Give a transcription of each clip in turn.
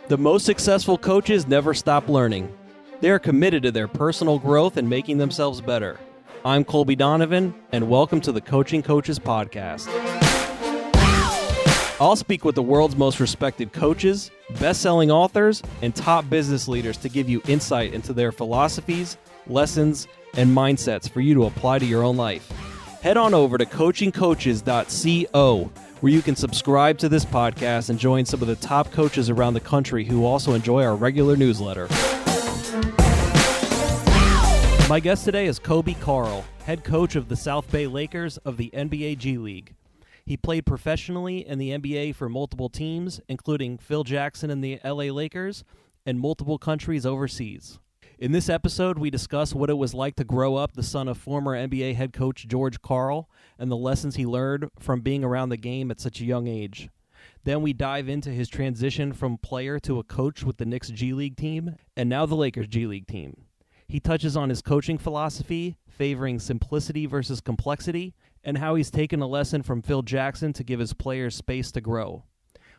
The most successful coaches never stop learning. They are committed to their personal growth and making themselves better. I'm Colby Donovan, and welcome to the Coaching Coaches Podcast. I'll speak with the world's most respected coaches, best-selling authors, and top business leaders to give you insight into their philosophies, lessons, and mindsets for you to apply to your own life. Head on over to coachingcoaches.co, where you can subscribe to this podcast and join some of the top coaches around the country who also enjoy our regular newsletter. My guest today is Coby Karl, head coach of the South Bay Lakers of the NBA G-League. He played professionally in the NBA for multiple teams, including Phil Jackson in the LA Lakers and multiple countries overseas. In this episode, we discuss what it was like to grow up the son of former NBA head coach George Karl and the lessons he learned from being around the game at such a young age. Then we dive into his transition from player to a coach with the Knicks G-League team and now the Lakers G-League team. He touches on his coaching philosophy, favoring simplicity versus complexity, and how he's taken a lesson from Phil Jackson to give his players space to grow.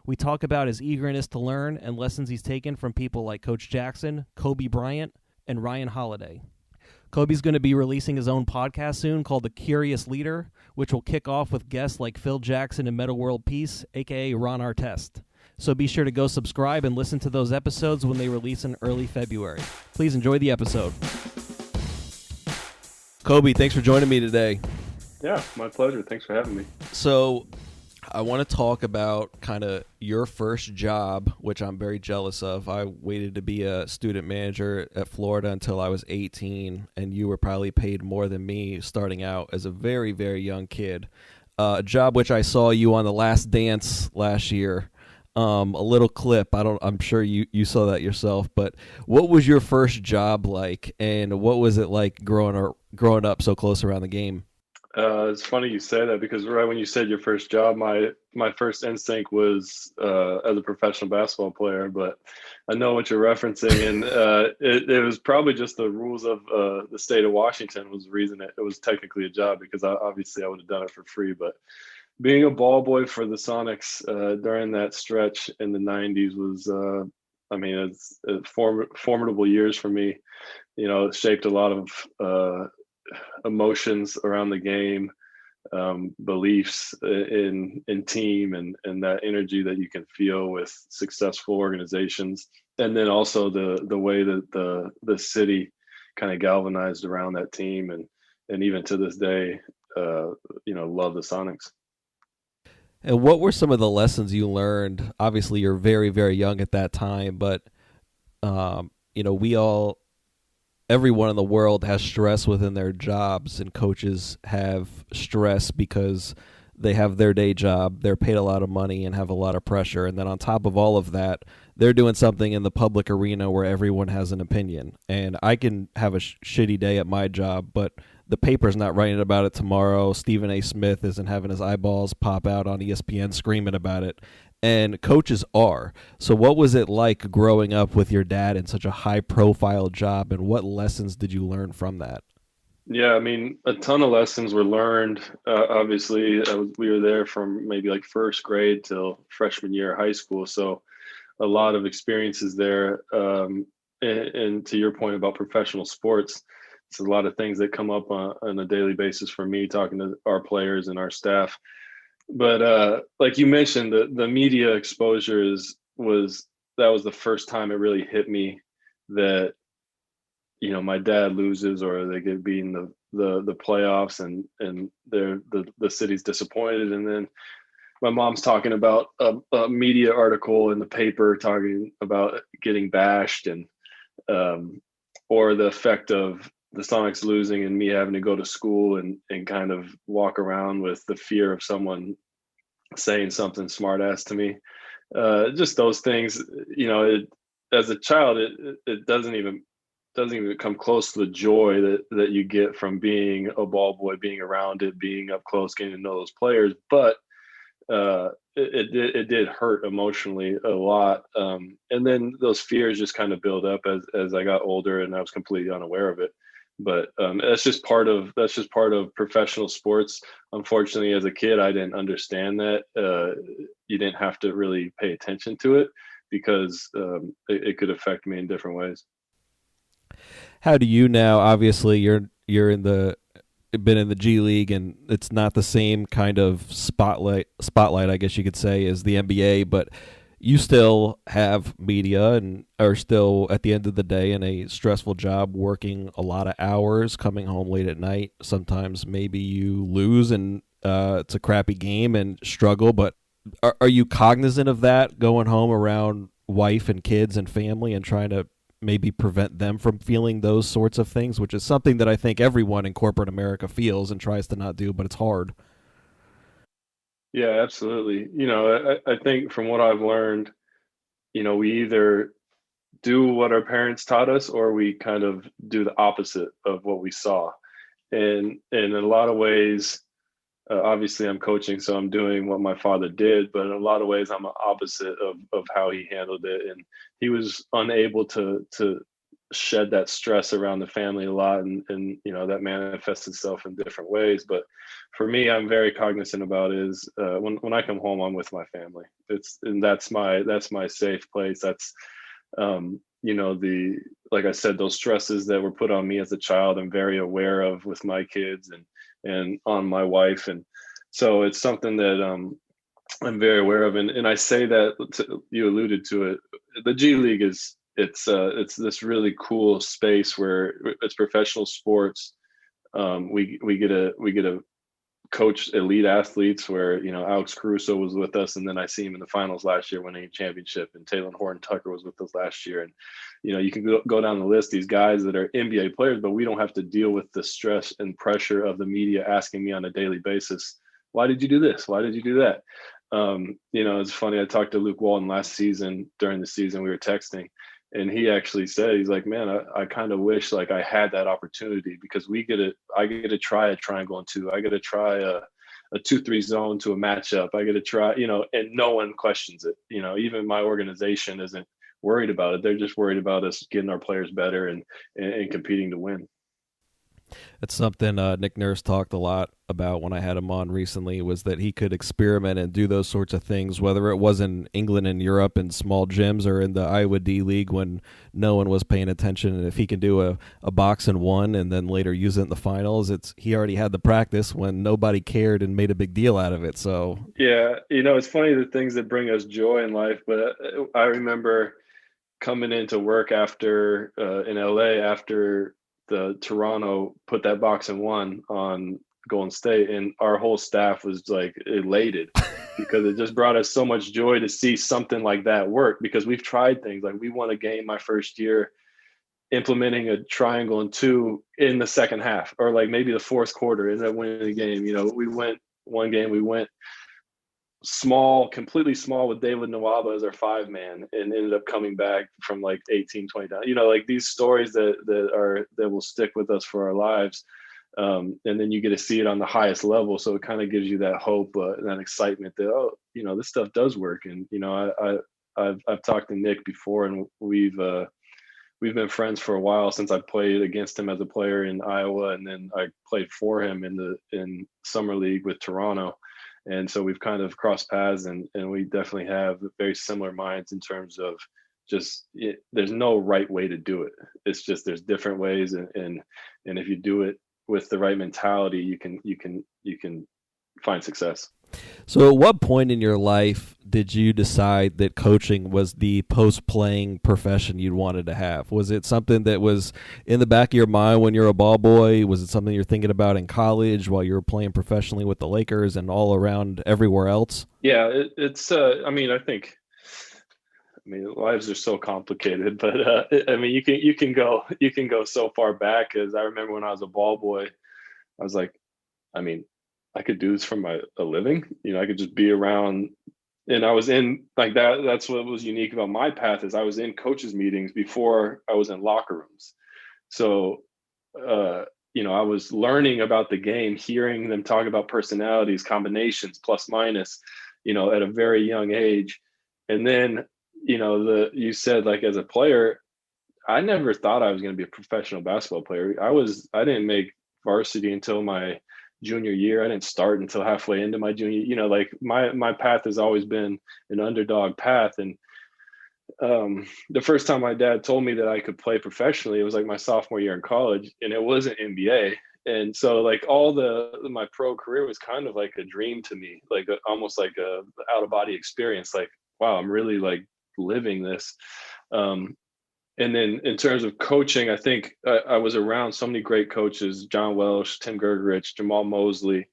We talk about his eagerness to learn and lessons he's taken from people like Coach Jackson, Kobe Bryant, and Ryan Holiday. Kobe's going to be releasing his own podcast soon called The Curious Leader, which will kick off with guests like Phil Jackson and Metta World Peace, a.k.a. Ron Artest. So be sure to go subscribe and listen to those episodes when they release in early February. Please enjoy the episode. Kobe, thanks for joining me today. Yeah, my pleasure. Thanks for having me. So I want to talk about kind of your first job, which I'm very jealous of. I waited to be a student manager at Florida until I was 18, and you were probably paid more than me starting out as a very, very young kid. A job which I saw you on The Last Dance last year. A little clip. I'm sure you saw that yourself. But what was your first job like, and what was it like growing up so close around the game? It's funny you say that because right when you said your first job, my first instinct was as a professional basketball player. But I know what you're referencing, and it was probably just the rules of the state of Washington was the reason it was technically a job, because obviously I would have done it for free. But being a ball boy for the Sonics during that stretch in the 90s was, it's formidable years for me. You know, it shaped a lot of emotions around the game, beliefs in team, and that energy that you can feel with successful organizations. And then also the way that the city kind of galvanized around that team, and even to this day, love the Sonics. And what were some of the lessons you learned? Obviously, you're very, very young at that time, but everyone in the world has stress within their jobs, and coaches have stress because they have their day job, they're paid a lot of money and have a lot of pressure. And then on top of all of that, they're doing something in the public arena where everyone has an opinion. And I can have a shitty day at my job, but the paper's not writing about it tomorrow. Stephen A. Smith isn't having his eyeballs pop out on ESPN screaming about it. And coaches are. So what was it like growing up with your dad in such a high-profile job, and what lessons did you learn from that? Yeah, I mean, a ton of lessons were learned. Obviously, we were there from maybe like first grade till freshman year of high school. So a lot of experiences there. And to your point about professional sports, it's a lot of things that come up on a daily basis for me, talking to our players and our staff. But like you mentioned, the media exposure was the first time it really hit me that, my dad loses or they get beaten the playoffs, and the city's disappointed. And then my mom's talking about a media article in the paper talking about getting bashed, and or the effect of the Sonics losing and me having to go to school and kind of walk around with the fear of someone saying something smart ass to me. Just those things, as a child, it doesn't even come close to the joy that you get from being a ball boy, being around it, being up close, getting to know those players. But it did hurt emotionally a lot. And then those fears just kind of build up as I got older, and I was completely unaware of it. But that's just part of professional sports. Unfortunately, as a kid, I didn't understand that. You didn't have to really pay attention to it because it could affect me in different ways. How do you now? Obviously, you're in the been in the G League, and it's not the same kind of spotlight, I guess you could say, as the NBA. But you still have media and are still at the end of the day in a stressful job, working a lot of hours, coming home late at night. Sometimes maybe you lose and it's a crappy game and struggle. But are you cognizant of that, going home around wife and kids and family and trying to maybe prevent them from feeling those sorts of things, which is something that I think everyone in corporate America feels and tries to not do, but it's hard. Yeah, absolutely. I think from what I've learned, we either do what our parents taught us or we kind of do the opposite of what we saw. And in a lot of ways, obviously I'm coaching, so I'm doing what my father did, but in a lot of ways I'm the opposite of how he handled it. And he was unable to shed that stress around the family a lot. And that manifests itself in different ways. But for me, I'm very cognizant about is when I come home, I'm with my family. That's my safe place. That's the like I said, those stresses that were put on me as a child, I'm very aware of with my kids and on my wife, and so it's something that I'm very aware of. And I say that you alluded to it. The G League it's this really cool space where it's professional sports. We get a coach elite athletes where Alex Caruso was with us, and then I see him in the finals last year winning a championship, and Taylor Horton Tucker was with us last year. And you can go down the list, these guys that are NBA players, but we don't have to deal with the stress and pressure of the media asking me on a daily basis, why did you do this, why did you do that? It's funny, I talked to Luke Walton last season. During the season we were texting, and he actually said, he's like, man, I kind of wish like I had that opportunity, because I get to try a triangle and two. I get to try a 2-3 zone to a matchup. I get to try, and no one questions it. Even my organization isn't worried about it. They're just worried about us getting our players better and competing to win. It's something Nick Nurse talked a lot about when I had him on recently, was that he could experiment and do those sorts of things, whether it was in England and Europe in small gyms or in the Iowa D League when no one was paying attention. And if he can do a box and one and then later use it in the finals, he already had the practice when nobody cared and made a big deal out of it. So yeah, it's funny, the things that bring us joy in life. But I remember coming into work after in LA after the Toronto put that box and one on Golden State, and our whole staff was like elated because it just brought us so much joy to see something like that work, because we've tried things like we won a game my first year implementing a triangle and two in the second half, or like maybe the fourth quarter, ended up winning the game. We went one game, we went small, completely small with David Nwaba as our 5-man, and ended up coming back from like 18-20 down. Like these stories that will stick with us for our lives. And then you get to see it on the highest level, so it kind of gives you that hope and that excitement that this stuff does work. And I've talked to Nick before, and we've been friends for a while, since I played against him as a player in Iowa, and then I played for him in summer league with Toronto. And so we've kind of crossed paths, and we definitely have very similar minds in terms of there's no right way to do it. It's just there's different ways, and if you do it with the right mentality, you can find success. So at what point in your life did you decide that coaching was the post-playing profession you wanted to have? Was it something that was in the back of your mind when you're a ball boy? Was it something you're thinking about in college while you were playing professionally with the Lakers and all around everywhere else? Yeah, I mean, lives are so complicated, but you can go so far back. As I remember when I was a ball boy, I was like, I mean, I could do this for a living. I could just be around, and I was in like that. That's what was unique about my path, is I was in coaches meetings before I was in locker rooms. So, I was learning about the game, hearing them talk about personalities, combinations, plus minus, at a very young age. And then, you said, like, as a player, I never thought I was going to be a professional basketball player. I didn't make varsity until my junior year. I didn't start until halfway into my junior, like my path has always been an underdog path. And The first time my dad told me that I could play professionally, it was like my sophomore year in college, and it wasn't NBA. And so like all my pro career was kind of like a dream to me, like almost like a out of body experience. Like, wow, I'm really like living this. Um, and then in terms of coaching, I think I was around so many great coaches: John Welsh, Tim Gergerich, Jamal Mosley,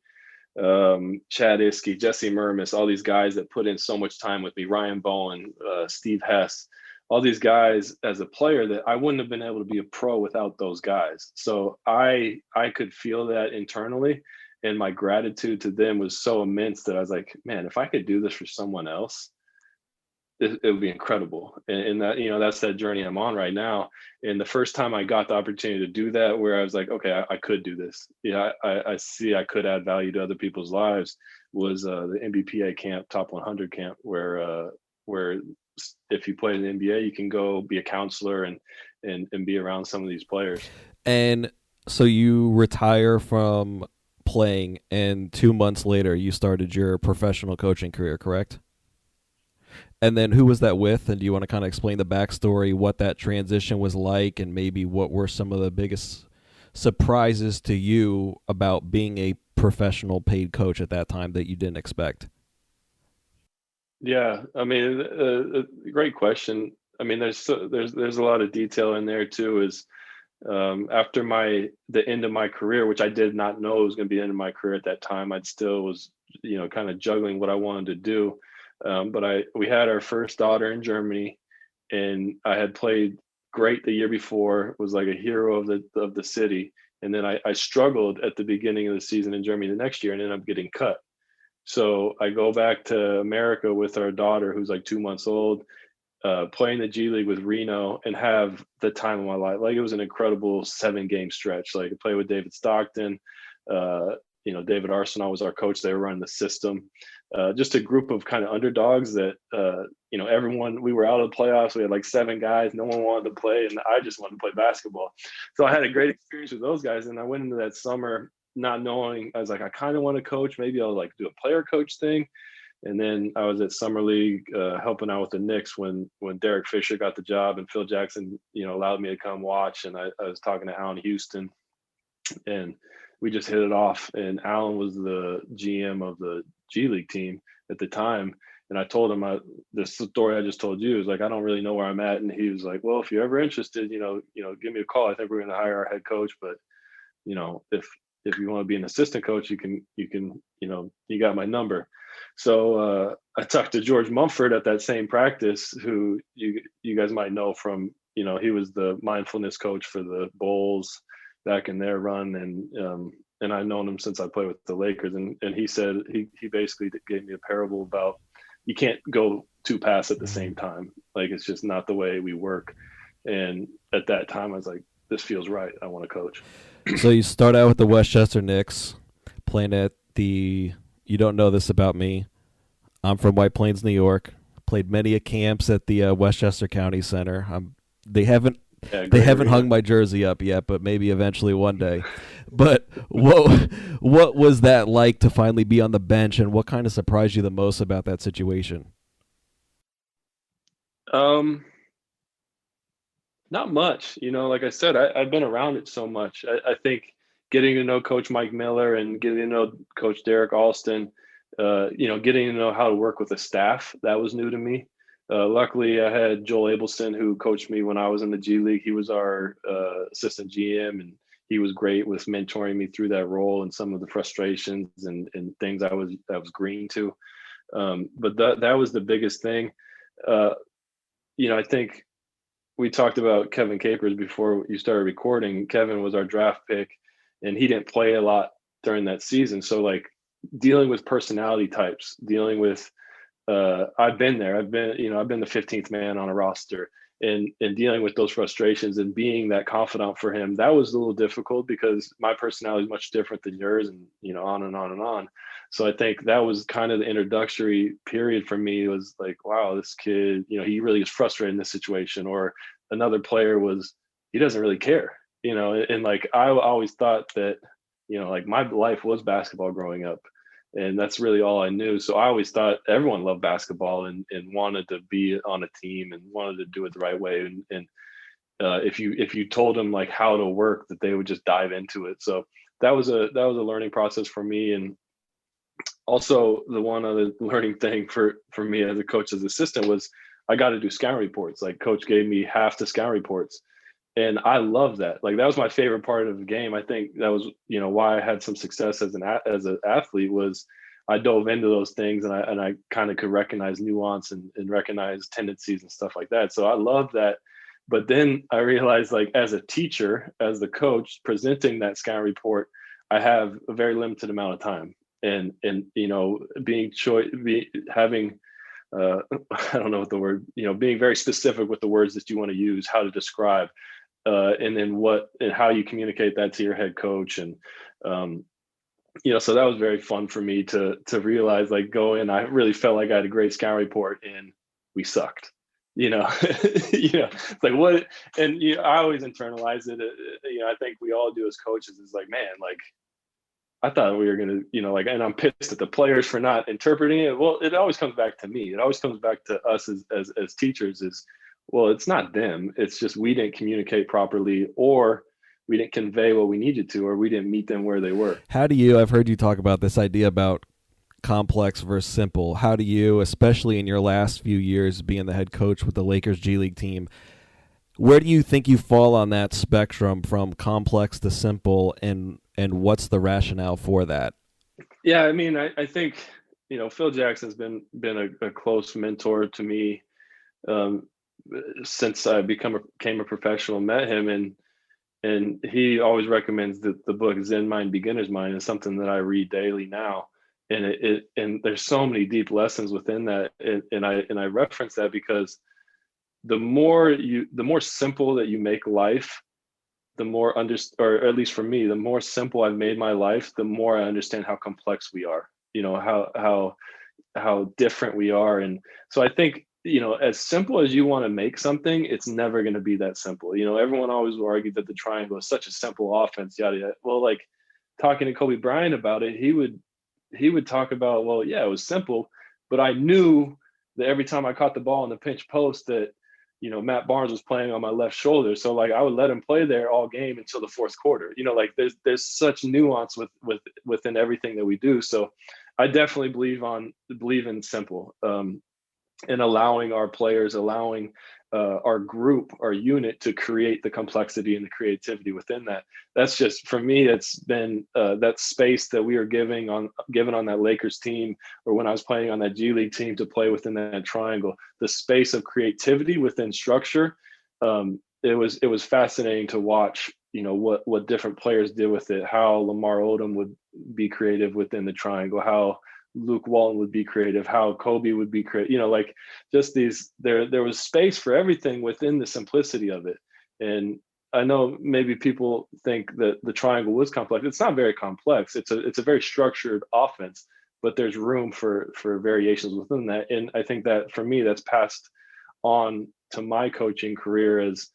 Chad Iskey, Jesse Murmis, all these guys that put in so much time with me, Ryan Bowen, Steve Hess, all these guys as a player that I wouldn't have been able to be a pro without those guys. So I could feel that internally, and my gratitude to them was so immense that I was like, man, if I could do this for someone else, it would be incredible. And that, that's that journey I'm on right now. And the first time I got the opportunity to do that, where I was like, okay, I could do this. Yeah, I see I could add value to other people's lives, was the NBPA camp, top 100 camp, where if you play in the NBA, you can go be a counselor and be around some of these players. And so you retire from playing, and 2 months later, you started your professional coaching career, correct? And then who was that with? And do you want to kind of explain the backstory, what that transition was like, and maybe what were some of the biggest surprises to you about being a professional paid coach at that time that you didn't expect? Yeah, I mean, great question. I mean, there's a lot of detail in there too. Is after the end of my career, which I did not know was going to be the end of my career at that time, I still was, kind of juggling what I wanted to do. But we had our first daughter in Germany, and I had played great the year before, was like a hero of the city. And then I struggled at the beginning of the season in Germany the next year and ended up getting cut. So I go back to America with our daughter, who's like 2 months old, playing the G League with Reno, and have the time of my life. Like, it was an incredible 7-game stretch. Like, I played with David Stockton. David Arsenault was our coach. They were running the system. Just a group of kind of underdogs that, everyone, we were out of the playoffs. We had like 7 guys. No one wanted to play, and I just wanted to play basketball. So I had a great experience with those guys. And I went into that summer not knowing. I was like, I kind of want to coach. Maybe I'll like do a player coach thing. And then I was at summer league helping out with the Knicks when Derek Fisher got the job, and Phil Jackson, allowed me to come watch. And I was talking to Alan Houston, and we just hit it off. And Alan was the GM of the G League team at the time. And I told him the story I just told you is like, I don't really know where I'm at. And he was like, well, if you're ever interested, give me a call. I think we're going to hire our head coach, but if you want to be an assistant coach, you can, you got my number. So I talked to George Mumford at that same practice, who you guys might know from, he was the mindfulness coach for the Bulls back in their run. And I've known him since I played with the Lakers. And he said, he basically gave me a parable about, you can't go 2 paths at the same time. Like, it's just not the way we work. And at that time I was like, this feels right. I want to coach. So you start out with the Westchester Knicks, playing at you don't know this about me. I'm from White Plains, New York. Played many camps at the Westchester County Center. They haven't hung my jersey up yet, but maybe eventually one day. But what was that like to finally be on the bench, and what kind of surprised you the most about that situation? Not much. Like I said, I've been around it so much. I think getting to know Coach Mike Miller and getting to know Coach Derek Alston, getting to know how to work with a staff, that was new to me. Luckily, I had Joel Abelson, who coached me when I was in the G League. He was our assistant GM, and he was great with mentoring me through that role and some of the frustrations and things I was green to. But that was the biggest thing. I think we talked about Kevin Capers before you started recording. Kevin was our draft pick, and he didn't play a lot during that season. So like, dealing with personality types, dealing with I've been there. I've been the 15th man on a roster, and dealing with those frustrations and being that confidant for him. That was a little difficult because my personality is much different than yours, and on and on and on. So I think that was kind of the introductory period for me. It was like, wow, this kid, he really is frustrated in this situation. Or another player was, he doesn't really care, and like, I always thought that, like, my life was basketball growing up. And that's really all I knew. So I always thought everyone loved basketball and wanted to be on a team and wanted to do it the right way. And if you told them like how to work, that they would just dive into it. So that was a learning process for me. And also the one other learning thing for me as a coach's assistant was I got to do scouting reports. Like coach gave me half the scouting reports, and I love that. Like that was my favorite part of the game. I think that was why I had some success as an athlete was I dove into those things, and I kind of could recognize nuance and recognize tendencies and stuff like that. So I love that. But then I realized, like as a teacher, as the coach presenting that scouting report, I have a very limited amount of time, and having I don't know what the word, being very specific with the words that you want to use, how to describe, and then what and how you communicate that to your head coach. And so that was very fun for me to realize, like, go in. I really felt like I had a great scout report, and we sucked. It's like what, and I always internalize it. I think we all do as coaches. Is like, man, like I thought we were gonna, and I'm pissed at the players for not interpreting it. Well, it always comes back to me. It always comes back to us as teachers. Is well, it's not them. It's just we didn't communicate properly, or we didn't convey what we needed to, or we didn't meet them where they were. I've heard you talk about this idea about complex versus simple. How do you, especially in your last few years being the head coach with the Lakers G-League team, where do you think you fall on that spectrum from complex to simple, and what's the rationale for that? Yeah, I mean, I think Phil Jackson's been a close mentor to me since I became a professional, met him, and he always recommends the book Zen Mind, Beginner's Mind. Is something that I read daily now, and and there's so many deep lessons within that, and I reference that because the more simple that you make life, the more or at least for me, the more simple I've made my life, the more I understand how complex we are. How different we are. And so I think, as simple as you want to make something, it's never going to be that simple. Everyone always will argue that the triangle is such a simple offense, yada yada. Well, like talking to Coby Bryant about it, he would talk about, well, yeah, it was simple, but I knew that every time I caught the ball in the pinch post that Matt Barnes was playing on my left shoulder. So like I would let him play there all game until the fourth quarter. Like there's such nuance within everything that we do. So I definitely believe in simple, and allowing our players, allowing our group, our unit to create the complexity and the creativity within that. That's just, for me, it's been that space that we are given on that Lakers team, or when I was playing on that G League team, to play within that triangle, the space of creativity within structure. It was fascinating to watch, what different players did with it, how Lamar Odom would be creative within the triangle, how Luke Walton would be creative, how Coby would be creative, like just these, there was space for everything within the simplicity of it. And I know maybe people think that the triangle was complex. It's not very complex. It's a very structured offense, but there's room for variations within that. And I think that for me, that's passed on to my coaching career as,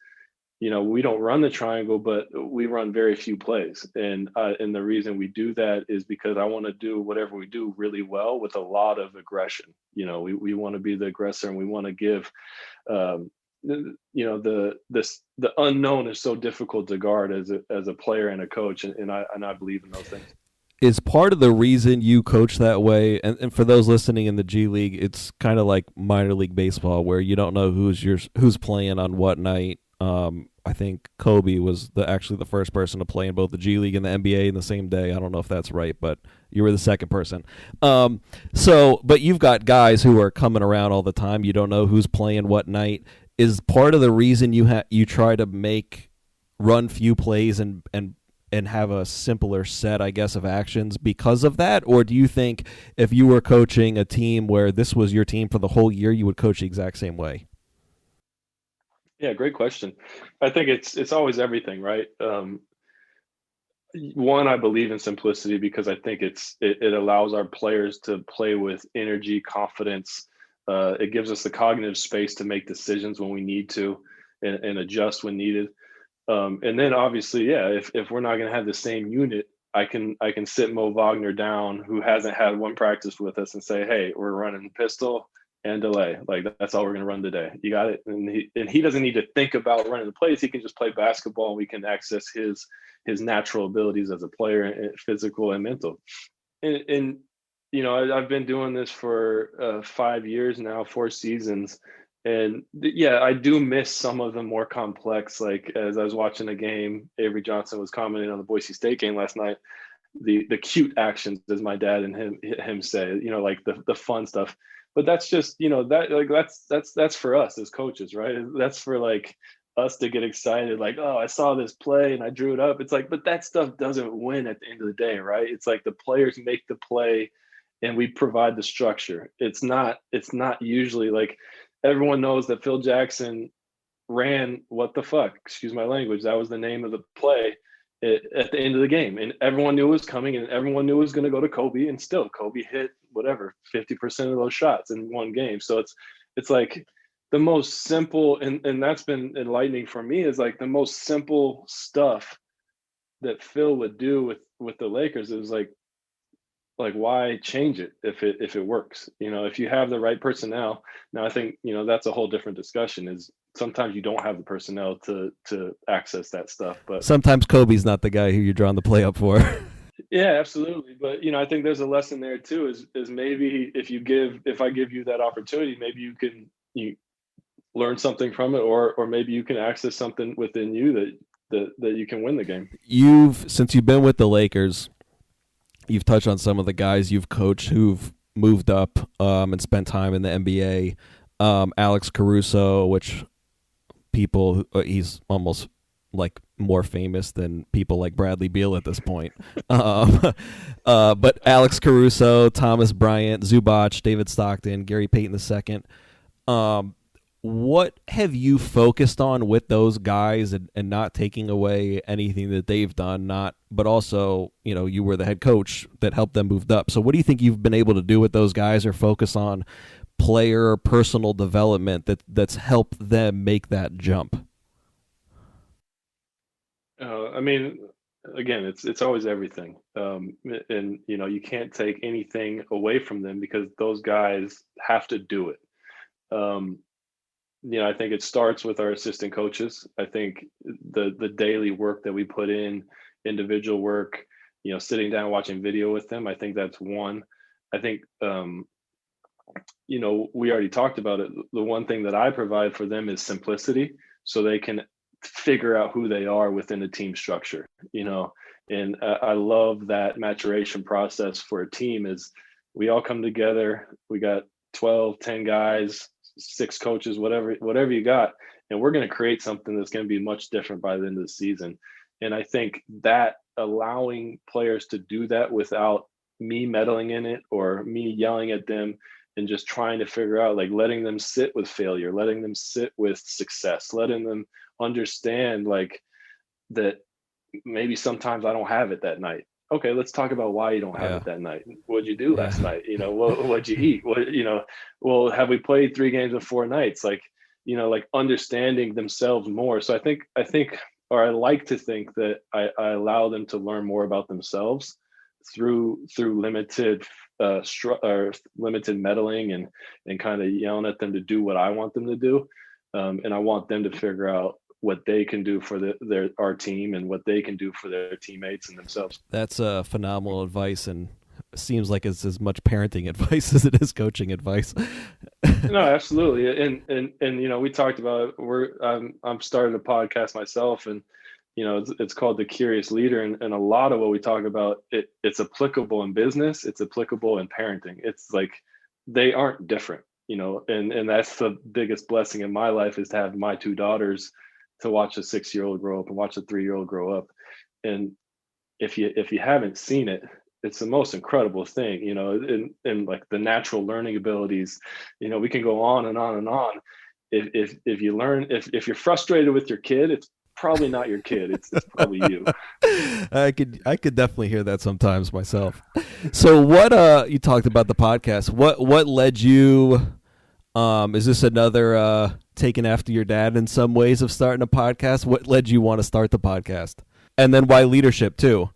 we don't run the triangle, but we run very few plays. And the reason we do that is because I want to do whatever we do really well with a lot of aggression. We want to be the aggressor, and we want to give, the unknown is so difficult to guard as a player and a coach. And I believe in those things. Is part of the reason you coach that way, and for those listening in the G League, it's kind of like minor league baseball where you don't know who's playing on what night. I think Coby was actually the first person to play in both the G League and the NBA in the same day. I don't know if that's right, but you were the second person. But you've got guys who are coming around all the time. You don't know who's playing what night. Is part of the reason you try to run few plays and have a simpler set, I guess, of actions because of that? Or do you think if you were coaching a team where this was your team for the whole year, you would coach the exact same way? Yeah, great question. I think it's always everything, right? One, I believe in simplicity because I think it allows our players to play with energy, confidence. It gives us the cognitive space to make decisions when we need to, and adjust when needed. And then obviously, yeah, if we're not going to have the same unit, I can sit Mo Wagner down, who hasn't had one practice with us, and say, hey, we're running pistol and delay. Like, that's all we're going to run today. You got it. And he doesn't need to think about running the plays. He can just play basketball, and we can access his natural abilities as a player, physical and mental. And I've been doing this for 5 years now, 4 seasons. And yeah, I do miss some of the more complex, like as I was watching a game, Avery Johnson was commenting on the Boise State game last night, the cute actions, as my dad and him say, like the fun stuff. But that's just, that like that's for us as coaches, right? That's for like us to get excited, like, oh, I saw this play and I drew it up. It's like, but that stuff doesn't win at the end of the day, right? It's like the players make the play and we provide the structure. It's not usually like, everyone knows that Phil Jackson ran what the fuck, excuse my language. That was the name of the play at the end of the game. And everyone knew it was coming, and everyone knew it was going to go to Coby, and still Coby hit whatever, 50% of those shots in one game. So it's like the most simple, and that's been enlightening for me, is like the most simple stuff that Phil would do with the Lakers. It was like why change it if it works? If you have the right personnel. Now I think that's a whole different discussion, is sometimes you don't have the personnel to access that stuff, but sometimes Kobe's not the guy who you're drawing the play up for. Yeah, absolutely. But I think there's a lesson there too, is maybe if I give you that opportunity, maybe you learn something from it, or maybe you can access something within you that you can win the game. Since you've been with the Lakers, you've touched on some of the guys you've coached who've moved up and spent time in the NBA. Alex Caruso, which he's almost like more famous than people like Bradley Beal at this point. But Alex Caruso, Thomas Bryant, Zubac, David Stockton, Gary Payton II. What have you focused on with those guys, and not taking away anything that they've done, but also, you were the head coach that helped them move up. So what do you think you've been able to do with those guys, or focus on player or personal development that's helped them make that jump? I mean, again, it's always everything. And you can't take anything away from them, because those guys have to do it. I think it starts with our assistant coaches. I think the daily work that we put in, individual work, sitting down, watching video with them, I think that's one. I think, we already talked about it. The one thing that I provide for them is simplicity, so they can figure out who they are within a team structure, and I love that maturation process for a team. Is we all come together, we got 10 guys, 6 coaches, whatever you got, and we're going to create something that's going to be much different by the end of the season. And I think that allowing players to do that without me meddling in it or me yelling at them, and just trying to figure out, like, letting them sit with failure, letting them sit with success, letting them understand, like, that maybe sometimes I don't have it that night. Okay, let's talk about why you don't have it that night. What'd you do last night? What'd you eat? Well, have we played 3 games of 4 nights? Like understanding themselves more. So I think, or I like to think that I allow them to learn more about themselves through limited limited meddling and kind of yelling at them to do what I want them to do. And I want them to figure out what they can do for our team, and what they can do for their teammates and themselves. That's phenomenal advice, and seems like it's as much parenting advice as it is coaching advice. No, absolutely. And we talked about it. I'm starting a podcast myself, and it's called The Curious Leader, and a lot of what we talk about, it's applicable in business, it's applicable in parenting. It's like they aren't different, and that's the biggest blessing in my life, is to have my 2 daughters, to watch a 6-year-old grow up and watch a 3-year-old grow up. And if you haven't seen it, it's the most incredible thing, and like the natural learning abilities, we can go on and on and on. If you learn, if you're frustrated with your kid, it's probably not your kid. It's probably you. I could definitely hear that sometimes myself. So what you talked about the podcast. What led you? Is this another taking after your dad in some ways of starting a podcast? What led you want to start the podcast? And then why leadership too?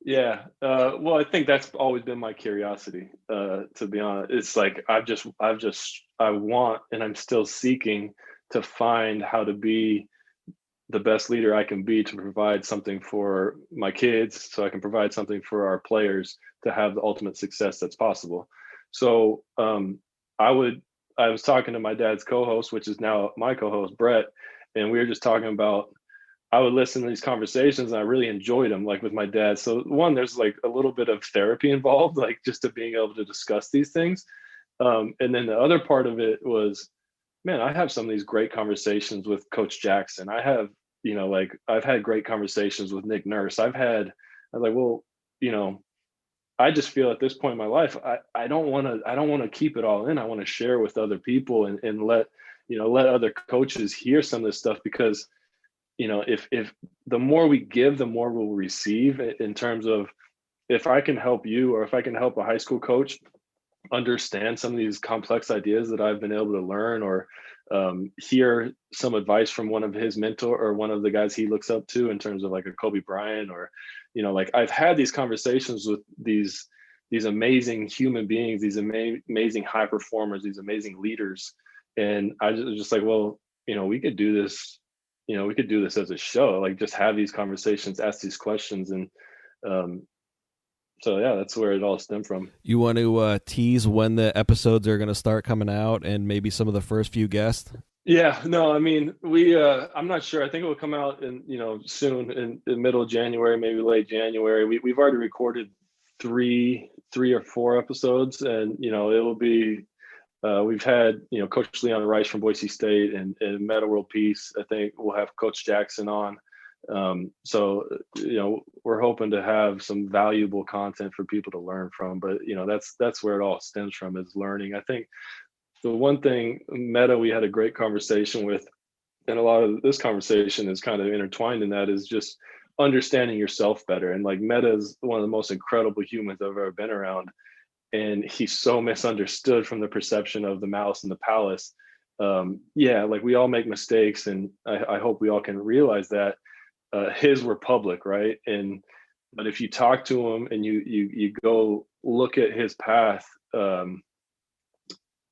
Yeah. Well, I think that's always been my curiosity, to be honest. It's like I want and I'm still seeking to find how to be the best leader I can be to provide something for my kids so I can provide something for our players to have the ultimate success that's possible. So I would I was talking to my dad's co-host, which is now my co-host, Brett, and we were just talking about I would listen to these conversations and I really enjoyed them, like with my dad. So one, there's like a little bit of therapy involved, like just to being able to discuss these things. And then the other part of it was, man, I have some of these great conversations with Coach Jackson. I have, like I've had great conversations with Nick Nurse. I was like, well, you know, I just feel at this point in my life, I don't want to keep it all in. I want to share with other people and let other coaches hear some of this stuff because if the more we give, the more we'll receive in terms of if I can help you or if I can help a high school coach understand some of these complex ideas that I've been able to learn or hear some advice from one of his mentor or one of the guys he looks up to in terms of like a Coby Bryant or, like I've had these conversations with these amazing human beings, these amazing high performers, these amazing leaders. And I was just like, well, we could do this, we could do this as a show, like just have these conversations, ask these questions. And um, so, yeah, that's where it all stemmed from. You want to tease when the episodes are going to start coming out and maybe some of the first few guests? Yeah, no, I mean, I'm not sure. I think it will come out soon in middle of January, maybe late January. We've already recorded three or four episodes, and it will be. We've had Coach Leon Rice from Boise State and Meta World Peace. I think we'll have Coach Jackson on. So we're hoping to have some valuable content for people to learn from. But that's where it all stems from, is learning. I think the one thing Meta we had a great conversation with, and a lot of this conversation is kind of intertwined in that, is just understanding yourself better. And like Meta is one of the most incredible humans I've ever been around, and he's so misunderstood from the perception of the Malice in the Palace. Yeah, like we all make mistakes, and I hope we all can realize that. His were public, right? But if you talk to him and you go look at his path,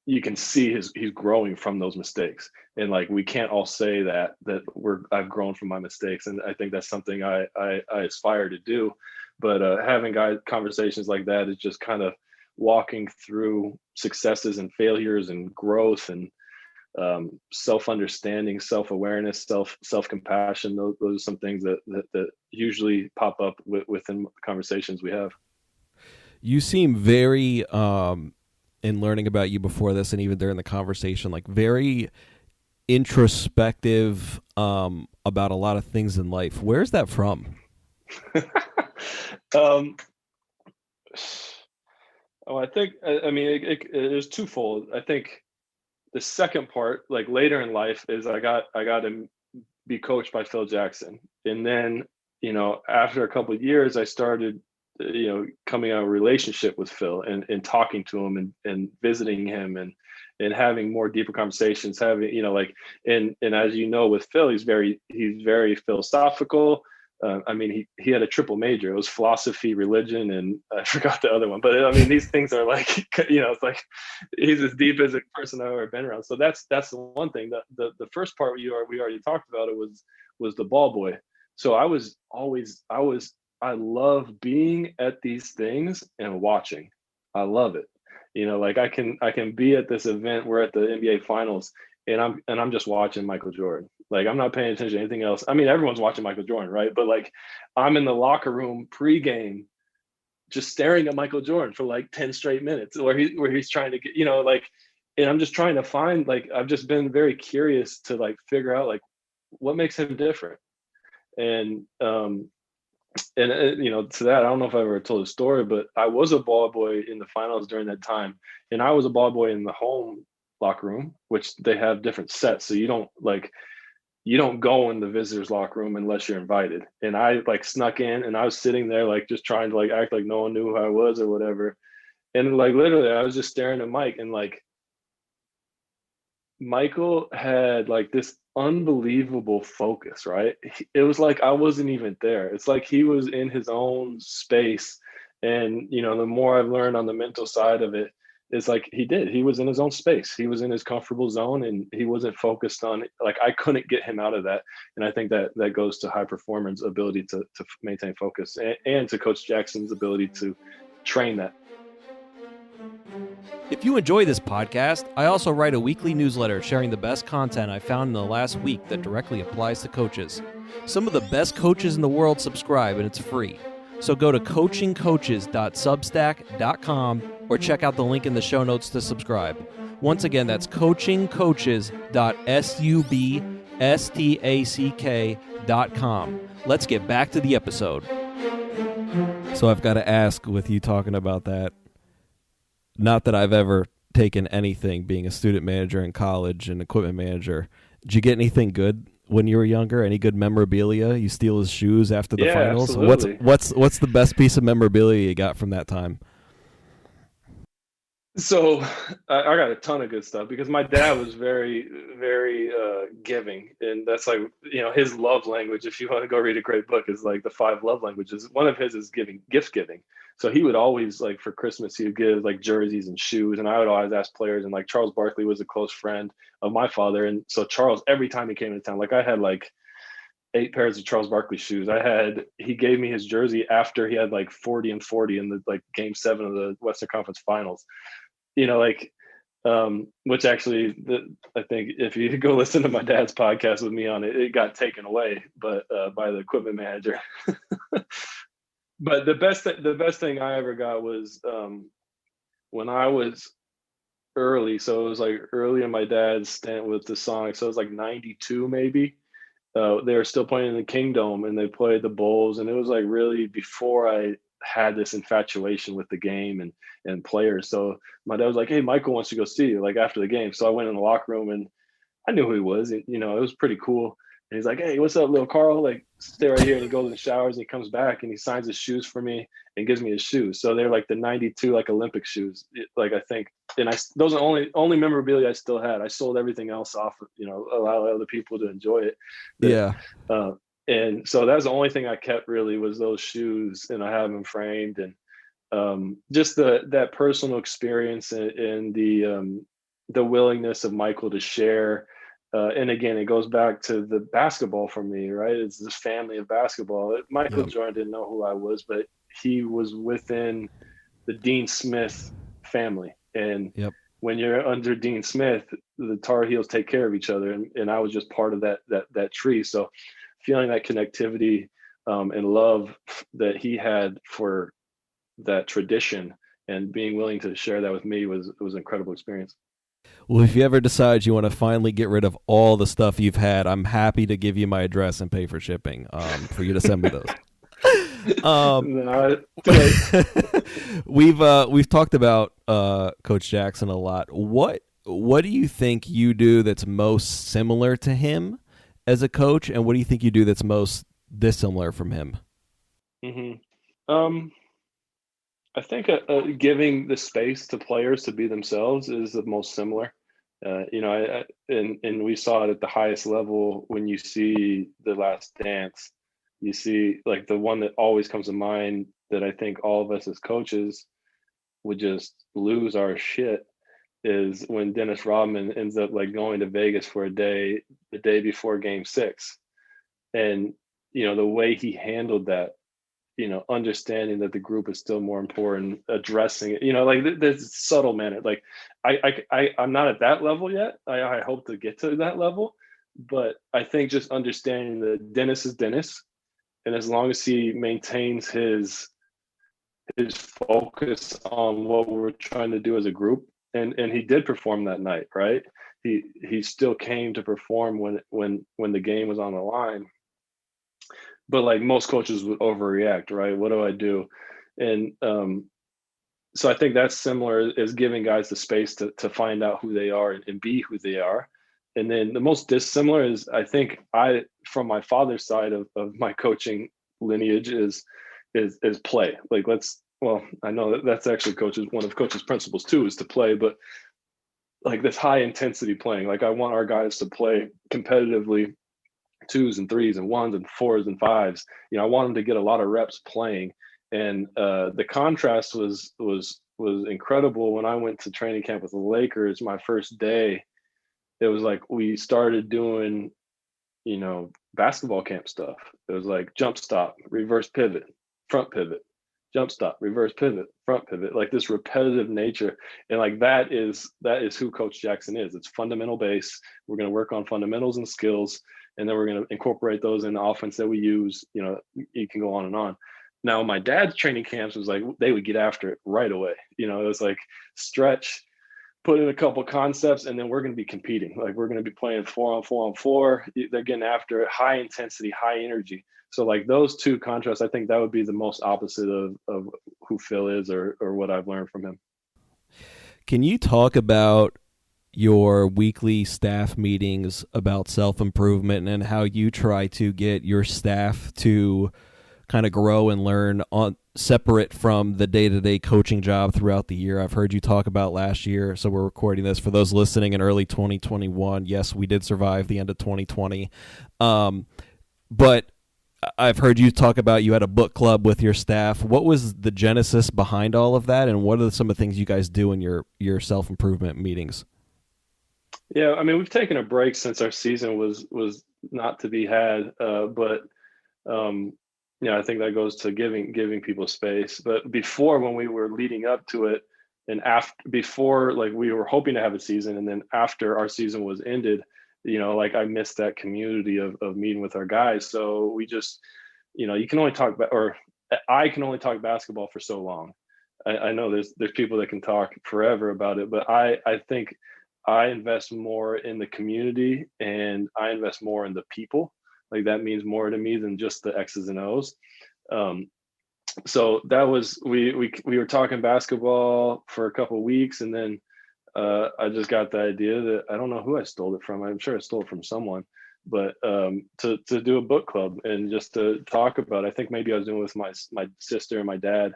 you can see he's growing from those mistakes. And like we can't all say that I've grown from my mistakes, and I think that's something I aspire to do. But having conversations like that is just kind of walking through successes and failures and growth and self-understanding, self-awareness, self-compassion. Those are some things that usually pop up within the conversations we have. You seem very in learning about you before this and even during the conversation, like very introspective about a lot of things in life. Where's that from? I think, I mean, it is twofold. I think the second part, like later in life, is I got to be coached by Phil Jackson. And then, after a couple of years, I started, coming out of a relationship with Phil and talking to him and visiting him and having more deeper conversations, having, and as with Phil, he's very philosophical. I mean, he had a triple major. It was philosophy, religion, and I forgot the other one. But I mean, these things are like, it's like he's as deep as a person I've ever been around. So that's the one thing. The first part we already talked about it was the ball boy. So I love being at these things and watching. I love it. Like I can be at this event. We're at the NBA Finals, and I'm just watching Michael Jordan. Like I'm not paying attention to anything else. I mean, everyone's watching Michael Jordan, right? But like I'm in the locker room pregame, just staring at Michael Jordan for like 10 straight minutes, where he's trying to get, and I'm just trying to find, like, I've just been very curious to like figure out like what makes him different. And to that, I don't know if I ever told a story, but I was a ball boy in the finals during that time, and I was a ball boy in the home locker room, which they have different sets, so you don't go in the visitors locker room unless you're invited. And I like snuck in, and I was sitting there like just trying to like act like no one knew who I was or whatever. And like literally, I was just staring at Mike, and like Michael had like this unbelievable focus, right? It was like I wasn't even there. It's like he was in his own space. And, the more I've learned on the mental side of it, it's like he was in his own space. He was in his comfortable zone and he wasn't focused on, like, I couldn't get him out of that. And I think that goes to high performance ability to maintain focus and to Coach Jackson's ability to train that. If you enjoy this podcast, I also write a weekly newsletter sharing the best content I found in the last week that directly applies to coaches. Some of the best coaches in the world subscribe, and it's free. So go to coachingcoaches.substack.com or check out the link in the show notes to subscribe. Once again, that's coachingcoaches.substack.com. Let's get back to the episode. So I've got to ask, with you talking about that, not that I've ever taken anything being a student manager in college and equipment manager. Did you get anything good when you were younger? Any good memorabilia? You steal his shoes after the finals? Absolutely. What's the best piece of memorabilia you got from that time? So I got a ton of good stuff because my dad was very, very giving. And that's like, his love language, if you want to go read a great book, is like the 5 love languages. One of his is gift giving. So he would always, like, for Christmas, he would give like jerseys and shoes. And I would always ask players. And like Charles Barkley was a close friend of my father. And so Charles, every time he came into town, like I had like 8 pairs of Charles Barkley shoes. He gave me his jersey after he had like 40 and 40 in the like game 7 of the Western Conference Finals. Which actually, I think if you go listen to my dad's podcast with me on it, it got taken away, but by the equipment manager. But the best thing I ever got was when I was early. So it was like early in my dad's stint with the Sonics. So it was like 92 maybe. They were still playing in the Kingdom and they played the Bulls, and it was like really before I had this infatuation with the game and players. So my dad was like, "Hey, Michael wants to go see you," like after the game. So I went in the locker room and I knew who he was. And, it was pretty cool. And he's like, "Hey, what's up, little Carl? Like, stay right here." And he goes in the showers and he comes back and he signs his shoes for me and gives me his shoes. So they're like the 92 like Olympic shoes. Like I think, and those are only memorabilia I still had. I sold everything else off, allow other people to enjoy it. Yeah. And so that's the only thing I kept really was those shoes, and I have them framed. And just that personal experience and the willingness of Michael to share. And again, it goes back to the basketball for me, right? It's this family of basketball. Michael Jordan didn't know who I was, but he was within the Dean Smith family. And when you're under Dean Smith, the Tar Heels take care of each other. And I was just part of that tree. So feeling that connectivity and love that he had for that tradition and being willing to share that with me was an incredible experience. Well, if you ever decide you want to finally get rid of all the stuff you've had, I'm happy to give you my address and pay for shipping for you to send me those. We've talked about Coach Jackson a lot. What do you think you do that's most similar to him as a coach, and what do you think you do that's most dissimilar from him? Mm-hmm. I think giving the space to players to be themselves is the most similar. And we saw it at the highest level when you see The Last Dance. You see, like, the one that always comes to mind that I think all of us as coaches would just lose our shit is when Dennis Rodman ends up like going to Vegas for a day, the day before Game 6. And, the way he handled that, understanding that the group is still more important, addressing it, like there's subtle manner. Like I'm not at that level yet. I hope to get to that level, but I think just understanding that Dennis is Dennis. And as long as he maintains his focus on what we're trying to do as a group, and he did perform that night, right? He still came to perform when the game was on the line. But like most coaches would overreact, right? What do I do? And so I think that's similar, is giving guys the space to find out who they are and be who they are. And then the most dissimilar is, I think, from my father's side of my coaching lineage is play. Like, I know that's actually one of coach's principles too, is to play, but like this high intensity playing. Like I want our guys to play competitively, twos and threes and ones and fours and fives. I want them to get a lot of reps playing. And the contrast was incredible. When I went to training camp with the Lakers, my first day, it was like we started doing, basketball camp stuff. It was like jump stop, reverse pivot, front pivot, jump stop, reverse pivot, front pivot, like this repetitive nature. And like that is who Coach Jackson is. It's fundamental base. We're going to work on fundamentals and skills, and then we're going to incorporate those in the offense that we use. You can go on and on. Now, my dad's training camps was like they would get after it right away. It was like stretch, put in a couple concepts, and then we're going to be competing. Like we're going to be playing 4-on-4-on-4. They're getting after it, high intensity, high energy. So like those two contrasts, I think that would be the most opposite of who Phil is or what I've learned from him. Can you talk about your weekly staff meetings about self-improvement and how you try to get your staff to kind of grow and learn on separate from the day-to-day coaching job throughout the year? I've heard you talk about last year, so we're recording this for those listening in early 2021. Yes, we did survive the end of 2020. But I've heard you talk about you had a book club with your staff. What was the genesis behind all of that, and what are some of the things you guys do in your self-improvement meetings? Yeah, I mean, we've taken a break since our season was not to be had, but I think that goes to giving people space. But before, when we were leading up to it, and before, like we were hoping to have a season, and then after our season was ended, like I missed that community of meeting with our guys. So we just, you can only talk about, or I can only talk basketball for so long. I know there's people that can talk forever about it, but I think I invest more in the community, and I invest more in the people. Like that means more to me than just the X's and O's. So that was we were talking basketball for a couple of weeks, and then I just got the idea that I don't know who I stole it from. I'm sure I stole it from someone, but to do a book club and just to talk about. I think maybe I was doing it with my sister and my dad,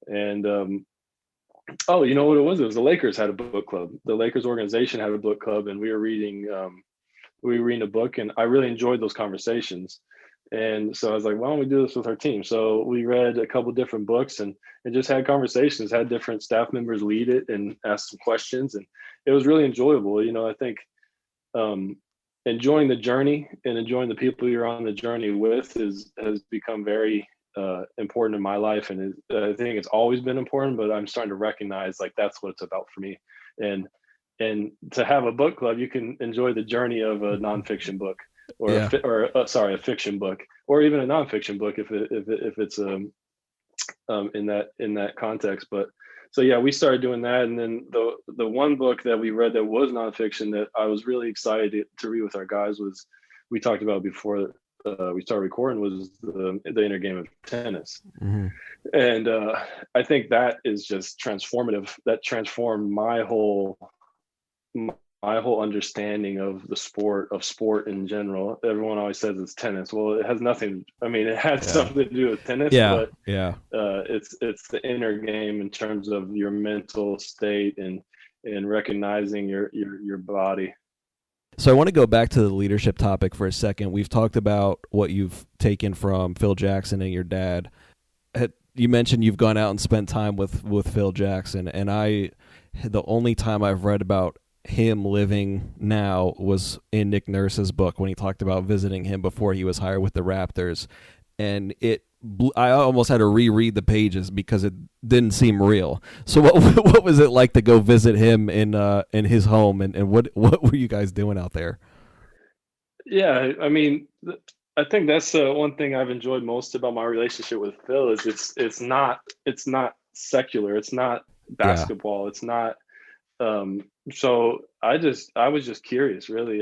and oh, you know what it was? It was the Lakers had a book club. The Lakers organization had a book club, and we were reading a book, and I really enjoyed those conversations. And so I was like, why don't we do this with our team? So we read a couple different books and just had conversations, had different staff members lead it and ask some questions. And it was really enjoyable. I think enjoying the journey and enjoying the people you're on the journey with has become very important in my life. And I think it's always been important, but I'm starting to recognize like that's what it's about for me. And to have a book club, you can enjoy the journey of a nonfiction book, or Yeah. a fiction book, or even a nonfiction book if it's in that context. But so yeah, we started doing that, and then the one book that we read that was nonfiction that I was really excited to read with our guys was, we talked about before we started recording, was the inner game of tennis. Mm-hmm. And I think that is just transformative. That transformed my whole understanding of the sport in general. Everyone always says it's tennis. Well, it has nothing. I mean, it has something to do with tennis, but it's the inner game in terms of your mental state and recognizing your body. So I want to go back to the leadership topic for a second. We've talked about what you've taken from Phil Jackson and your dad. You mentioned you've gone out and spent time with Phil Jackson, and the only time I've read about him living now was in Nick Nurse's book when he talked about visiting him before he was hired with the Raptors, and I almost had to reread the pages because it didn't seem real. So what was it like to go visit him in his home, and what were you guys doing out there? Yeah, I mean, I think that's one thing I've enjoyed most about my relationship with Phil is it's not secular, it's not basketball, It's not. So I was just curious, really.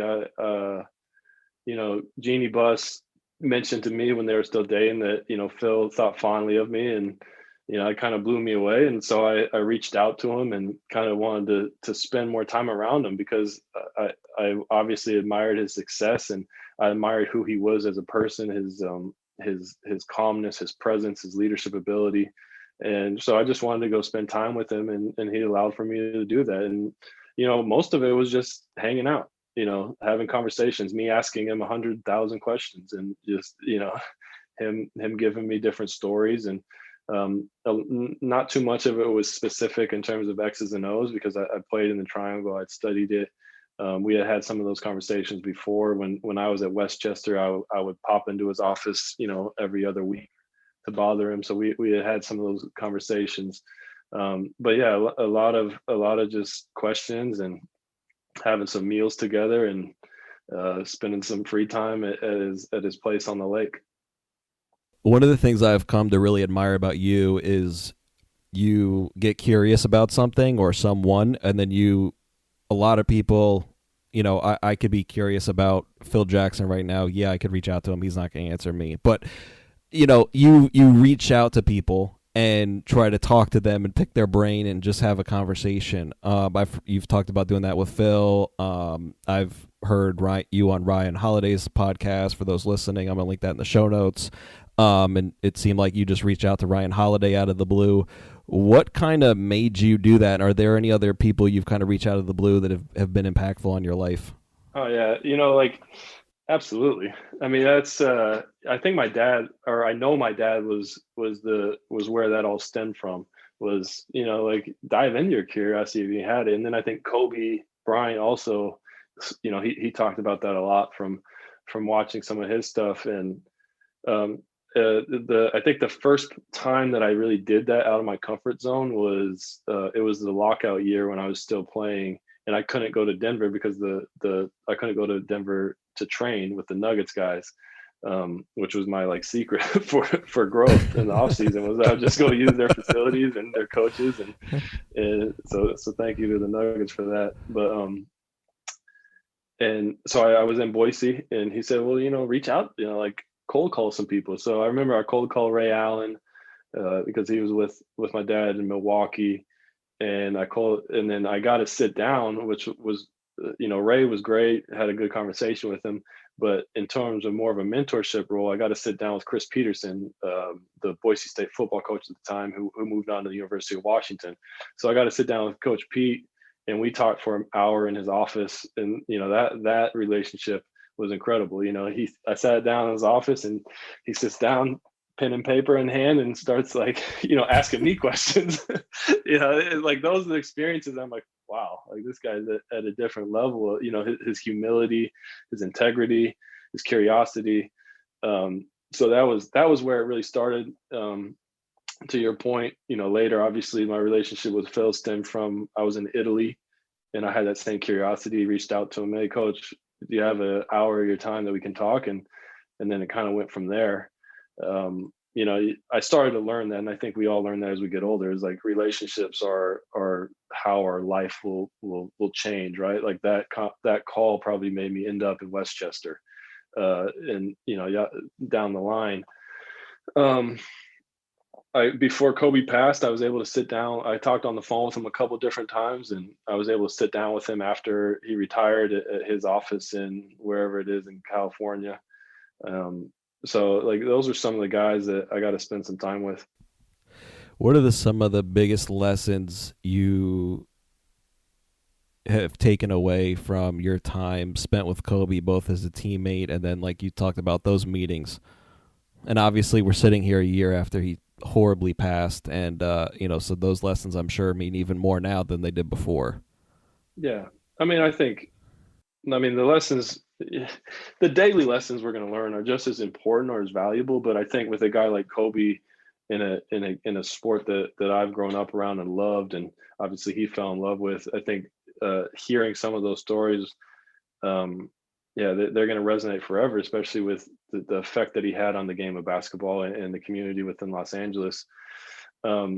Jeannie Buss mentioned to me when they were still dating that, Phil thought fondly of me, and, it kind of blew me away. And so I reached out to him and kind of wanted to spend more time around him because I obviously admired his success, and I admired who he was as a person, his calmness, his presence, his leadership ability. And so I just wanted to go spend time with him, and he allowed for me to do that. most of it was just hanging out, having conversations, me asking him 100,000 questions, and just, him giving me different stories. And not too much of it was specific in terms of X's and O's, because I played in the triangle. I'd studied it. We had some of those conversations before. When I was at Westchester, I would pop into his office, every other week to bother him. So we had some of those conversations. But yeah, a lot of just questions, and having some meals together, and spending some free time at his place on the lake. One of the things I've come to really admire about you is you get curious about something or someone, and then a lot of people, I could be curious about Phil Jackson right now. Yeah, I could reach out to him. He's not going to answer me. But, you reach out to people and try to talk to them and pick their brain and just have a conversation. You've talked about doing that with Phil. I've heard you on Ryan Holiday's podcast. For those listening, I'm going to link that in the show notes. And it seemed like you just reached out to Ryan Holiday out of the blue. What kind of made you do that? Are there any other people you've kind of reached out of the blue that have been impactful on your life? Oh yeah, absolutely. I mean, that's I think my dad, or I know my dad was where that all stemmed from. Was, dive into your curiosity if you had it. And then I think Coby Bryant also, he talked about that a lot from watching some of his stuff. And I think the first time that I really did that out of my comfort zone was it was the lockout year when I was still playing, and I couldn't go to Denver because I couldn't go to Denver to train with the Nuggets guys, which was my secret for growth in the off season, was I would just go use their facilities and their coaches, and so thank you to the Nuggets for that. But and so I was in Boise, and he said, well, reach out, cold call some people. So I remember I cold called Ray Allen because he was with my dad in Milwaukee, and and then I got to sit down, which was, Ray was great, had a good conversation with him, but in terms of more of a mentorship role, I got to sit down with Chris Peterson, the Boise State football coach at the time, who moved on to the University of Washington. So I got to sit down with Coach Pete, and we talked for an hour in his office, and that relationship was incredible. I sat down in his office, and he sits down, pen and paper in hand, and starts asking me questions. Those are the experiences. I'm like, wow, this guy's at a different level. His humility, his integrity, his curiosity. So that was where it really started. To your point, later, obviously, my relationship with Phil stemmed from, I was in Italy, and I had that same curiosity, reached out to him, hey, coach, do you have an hour of your time that we can talk? And then it kind of went from there. I started to learn that, and I think we all learn that as we get older, is relationships are how our life will change, right? That call probably made me end up in Westchester, and down the line. Before Coby passed, I was able to sit down. I talked on the phone with him a couple different times, and I was able to sit down with him after he retired at his office in wherever it is in California. So those are some of the guys that I got to spend some time with. What are some of the biggest lessons you have taken away from your time spent with Coby, both as a teammate and then, like you talked about, those meetings? And obviously we're sitting here a year after he horribly passed, and so those lessons, I'm sure, mean even more now than they did before. Yeah. I mean, the lessons, the daily lessons we're going to learn are just as important or as valuable. But I think with a guy like Coby in a sport that I've grown up around and loved, and obviously he fell in love with, I think hearing some of those stories, they're going to resonate forever, especially with the effect that he had on the game of basketball and the community within Los Angeles. I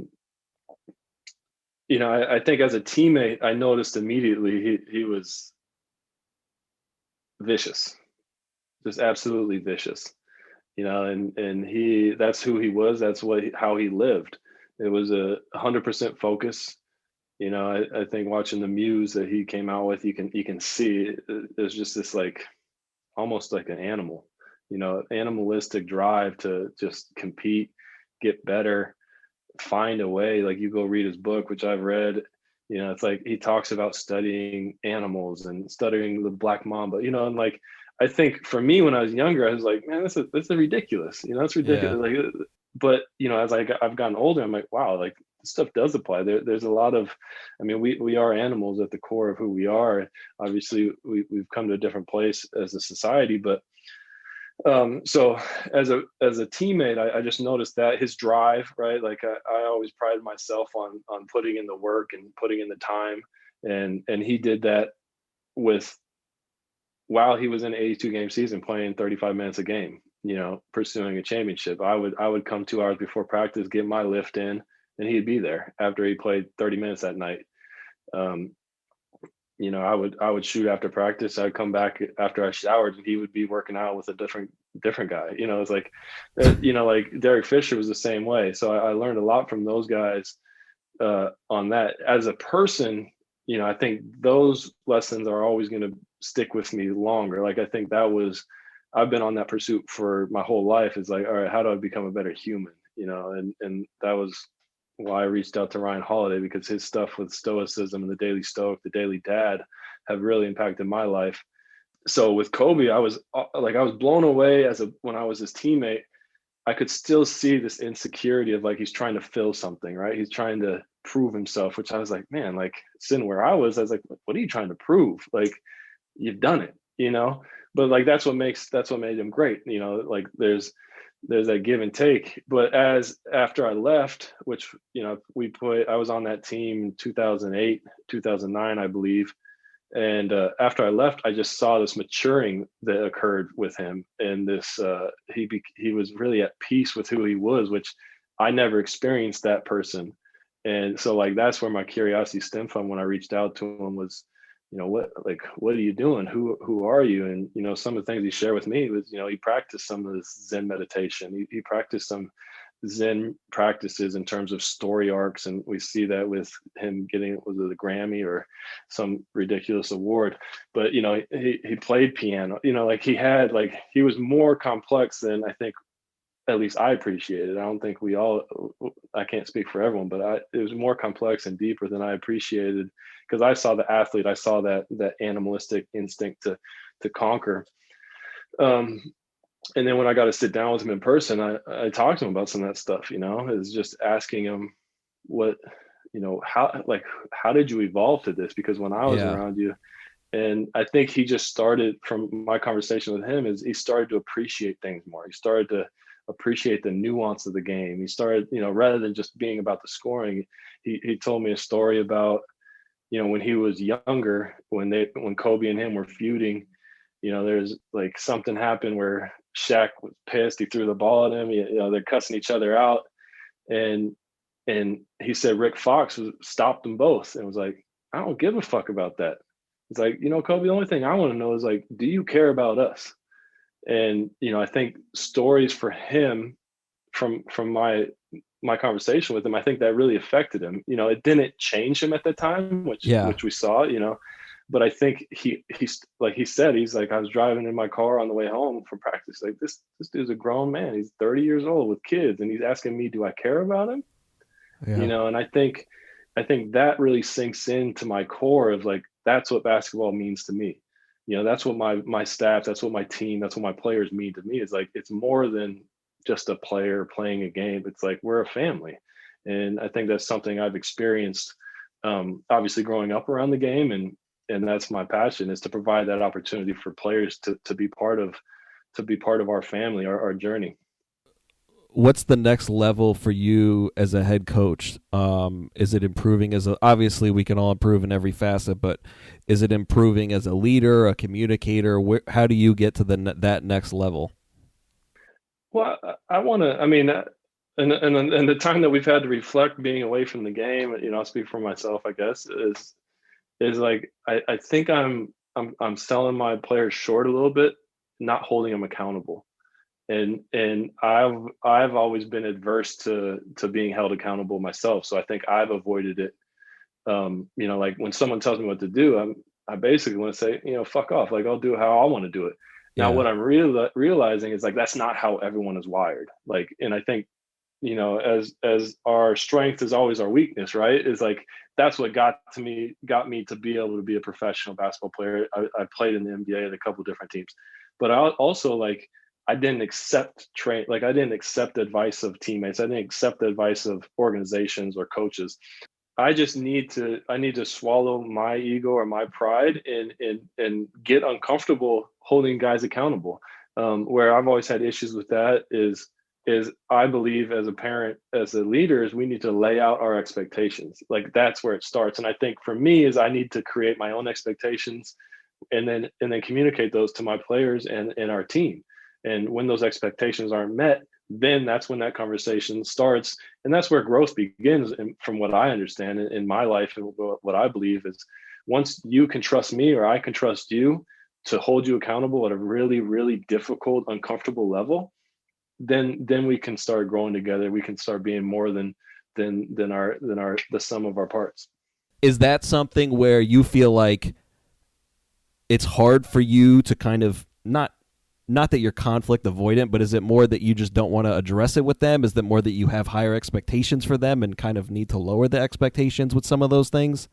think as a teammate, I noticed immediately he was vicious, just absolutely vicious, and that's who he was. That's how he lived. It was 100% focus. I think watching the muse that he came out with, you can see there's just this almost like an animal, animalistic drive to just compete, get better, find a way. You go read his book, which I've read, It's like he talks about studying animals and studying the black mamba, and like I think for me when I was younger, I was like, man, this is ridiculous. It's Yeah. ridiculous. Like, but as I've gotten older, I'm like, wow, like this stuff does apply. There's a lot of, I mean, we are animals at the core of who we are. Obviously, we've come to a different place as a society, but so as a teammate, I just noticed that his drive, right? Like I always prided myself on putting in the work and putting in the time, and he did that with while he was in an 82 game season playing 35 minutes a game, pursuing a championship. I would come 2 hours before practice, get my lift in, and he'd be there after he played 30 minutes that night. Um, I would shoot after practice. I'd come back after I showered, and he would be working out with a different guy. It's like, like Derek Fisher was the same way. So I learned a lot from those guys on that. As a person, I think those lessons are always going to stick with me longer. Like I think I've been on that pursuit for my whole life. Is like, all right, how do I become a better human? And that was why I reached out to Ryan Holiday, because his stuff with stoicism and the daily stoic, the daily dad, have really impacted my life. So with Coby, I was blown away when I was his teammate. I could still see this insecurity of like he's trying to fill something, right? He's trying to prove himself, which I was like, man, like sitting where I was like, what are you trying to prove? Like you've done it. But like that's what made him great. Like there's that give and take. But after I left, which I was on that team 2008, 2009, I believe. And after I left, I just saw this maturing that occurred with him, and this he was really at peace with who he was, which I never experienced that person. And so like that's where my curiosity stemmed from when I reached out to him was, what are you doing? Who are you? And some of the things he shared with me was, he practiced some of this Zen meditation. He practiced some Zen practices in terms of story arcs, and we see that with him getting, was it a Grammy or some ridiculous award? But he played piano. Like he was more complex than I think, at least I appreciated. I don't think I can't speak for everyone, but it was more complex and deeper than I appreciated, because I saw the athlete, I saw that animalistic instinct to conquer. And then when I got to sit down with him in person, I talked to him about some of that stuff. Is just asking him what, how did you evolve to this? Because when I was Yeah. around you, and I think he just started, from my conversation with him, is he started to appreciate things more. He started to appreciate the nuance of the game. He started, rather than just being about the scoring, he told me a story about, when he was younger, when Kobe and him were feuding, there's like something happened where Shaq was pissed. He threw the ball at him. They're cussing each other out, and he said Rick Fox stopped them both and was like, I don't give a fuck about that. It's like, Kobe, the only thing I want to know is like, do you care about us? And I think stories for him from my conversation with him, I think that really affected him. It didn't change him at the time, Yeah. which we saw, but I think he's like he said, he's like, I was driving in my car on the way home from practice. Like this dude's a grown man. He's 30 years old with kids, and he's asking me, do I care about him? Yeah. And I think that really sinks into my core of like, that's what basketball means to me. That's what my staff, that's what my team, that's what my players mean to me. Is like, it's more than just a player playing a game. It's like, we're a family. And I think that's something I've experienced, obviously growing up around the game. And that's my passion, is to provide that opportunity for players to be part of our family, our journey. What's the next level for you as a head coach? Is it improving obviously we can all improve in every facet, but is it improving as a leader, a communicator? How do you get to that next level? Well, I want to, I mean, and the time that we've had to reflect being away from the game, I'll speak for myself, I guess, is like, I think I'm selling my players short a little bit, not holding them accountable. And I've always been adverse to being held accountable myself. So I think I've avoided it. Like when someone tells me what to do, I basically want to say, fuck off. Like I'll do how I want to do it. Now, Yeah. what I'm realizing is like, that's not how everyone is wired. Like, and I think as our strength is always our weakness, right? Is like that's what got me to be able to be a professional basketball player. I played in the NBA at a couple of different teams, but I also like I didn't accept I didn't accept the advice of teammates. I didn't accept the advice of organizations or coaches. I need to swallow my ego or my pride and get uncomfortable holding guys accountable. Where I've always had issues with that is I believe as a parent, as the leaders, we need to lay out our expectations. Like that's where it starts. And I think for me is I need to create my own expectations and then communicate those to my players and our team. And when those expectations aren't met, then that's when that conversation starts. And that's where growth begins. And from what I understand in my life and what I believe is once you can trust me or I can trust you to hold you accountable at a really, really difficult, uncomfortable level, then we can start growing together. We can start being more than the sum of our parts. Is that something where you feel like it's hard for you to kind of not that you're conflict avoidant, but is it more that you just don't want to address it with them? Is it more that you have higher expectations for them and kind of need to lower the expectations with some of those things?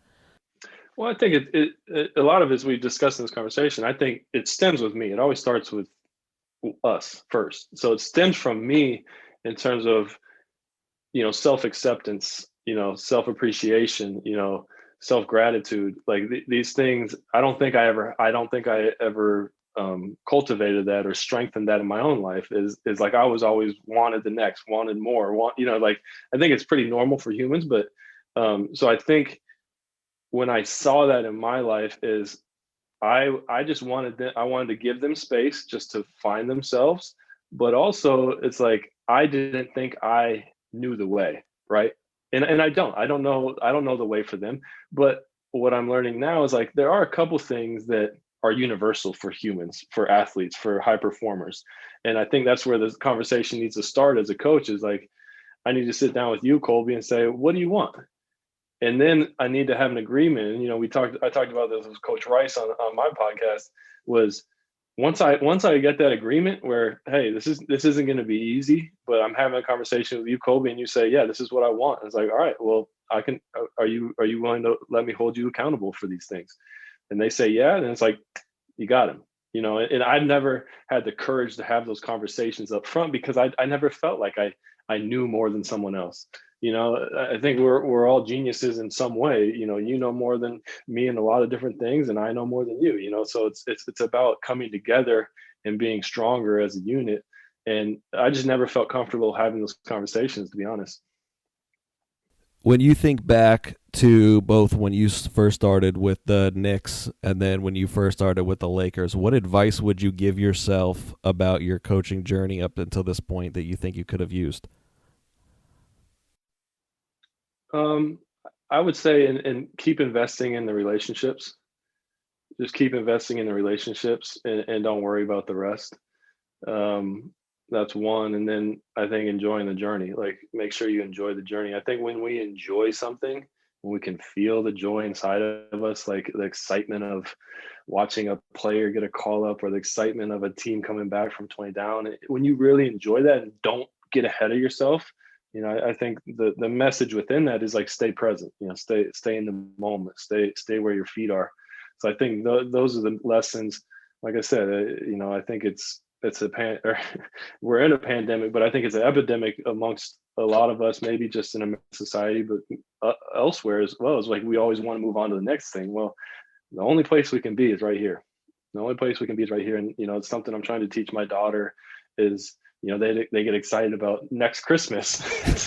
Well, I think it a lot of it, as we discussed in this conversation, I think it stems with me. It always starts with us first. So it stems from me in terms of, self-acceptance, self-appreciation, self-gratitude, like these things. I don't think I ever cultivated that or strengthened that in my own life. Is like I was always wanted more, like I think it's pretty normal for humans. But so I think when I saw that in my life is I just wanted to give them space just to find themselves. But also it's like I didn't think I knew the way, right? And I don't know the way for them. But what I'm learning now is like there are a couple things that are universal for humans, for athletes, for high performers. And I think that's where the conversation needs to start as a coach is like, I need to sit down with you, Colby, and say, what do you want? And then I need to have an agreement. And, I talked about this with Coach Rice on my podcast was once I get that agreement where, hey, this isn't going to be easy, but I'm having a conversation with you, Colby, and you say, yeah, this is what I want. And it's like, all right, well, are you willing to let me hold you accountable for these things? And they say, yeah. And it's like, you got him, and I've never had the courage to have those conversations up front because I never felt like I knew more than someone else. I think we're all geniuses in some way. You know more than me in a lot of different things, and I know more than you. So it's about coming together and being stronger as a unit. And I just never felt comfortable having those conversations, to be honest. When you think back to both when you first started with the Knicks and then when you first started with the Lakers, what advice would you give yourself about your coaching journey up until this point that you think you could have used? I would say and keep investing in the relationships. Just keep investing in the relationships and don't worry about the rest. That's one. And then I think enjoying the journey, like make sure you enjoy the journey. I think when we enjoy something, when we can feel the joy inside of us, like the excitement of watching a player get a call up or the excitement of a team coming back from 20 down, when you really enjoy that and don't get ahead of yourself, I think the message within that is like, stay present, stay in the moment, stay where your feet are. So I think those are the lessons. Like I said, I think we're in a pandemic, but I think it's an epidemic amongst a lot of us, maybe just in a society, but elsewhere as well. It's like we always want to move on to the next thing. Well, the only place we can be is right here. The only place we can be is right here. And, it's something I'm trying to teach my daughter is, they get excited about next Christmas.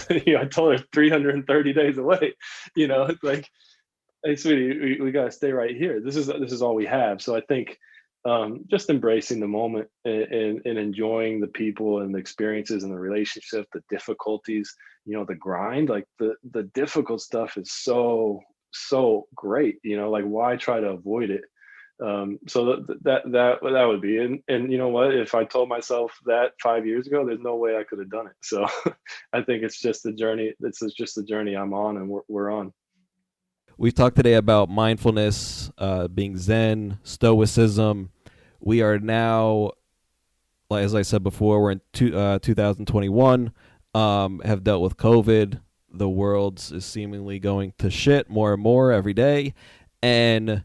I told her 330 days away, it's like, hey, sweetie, we got to stay right here. This is all we have. So I think just embracing the moment and enjoying the people and the experiences and the relationship, the difficulties, the grind, like the difficult stuff is so great, like why try to avoid it? So that would be, and you know what, if I told myself that 5 years ago, there's no way I could have done it. So I think it's just the journey. This is just the journey I'm on and we're on. We've talked today about mindfulness, being Zen, Stoicism. We are now, as I said before, we're in 2021. have dealt with COVID. The world is seemingly going to shit more and more every day. And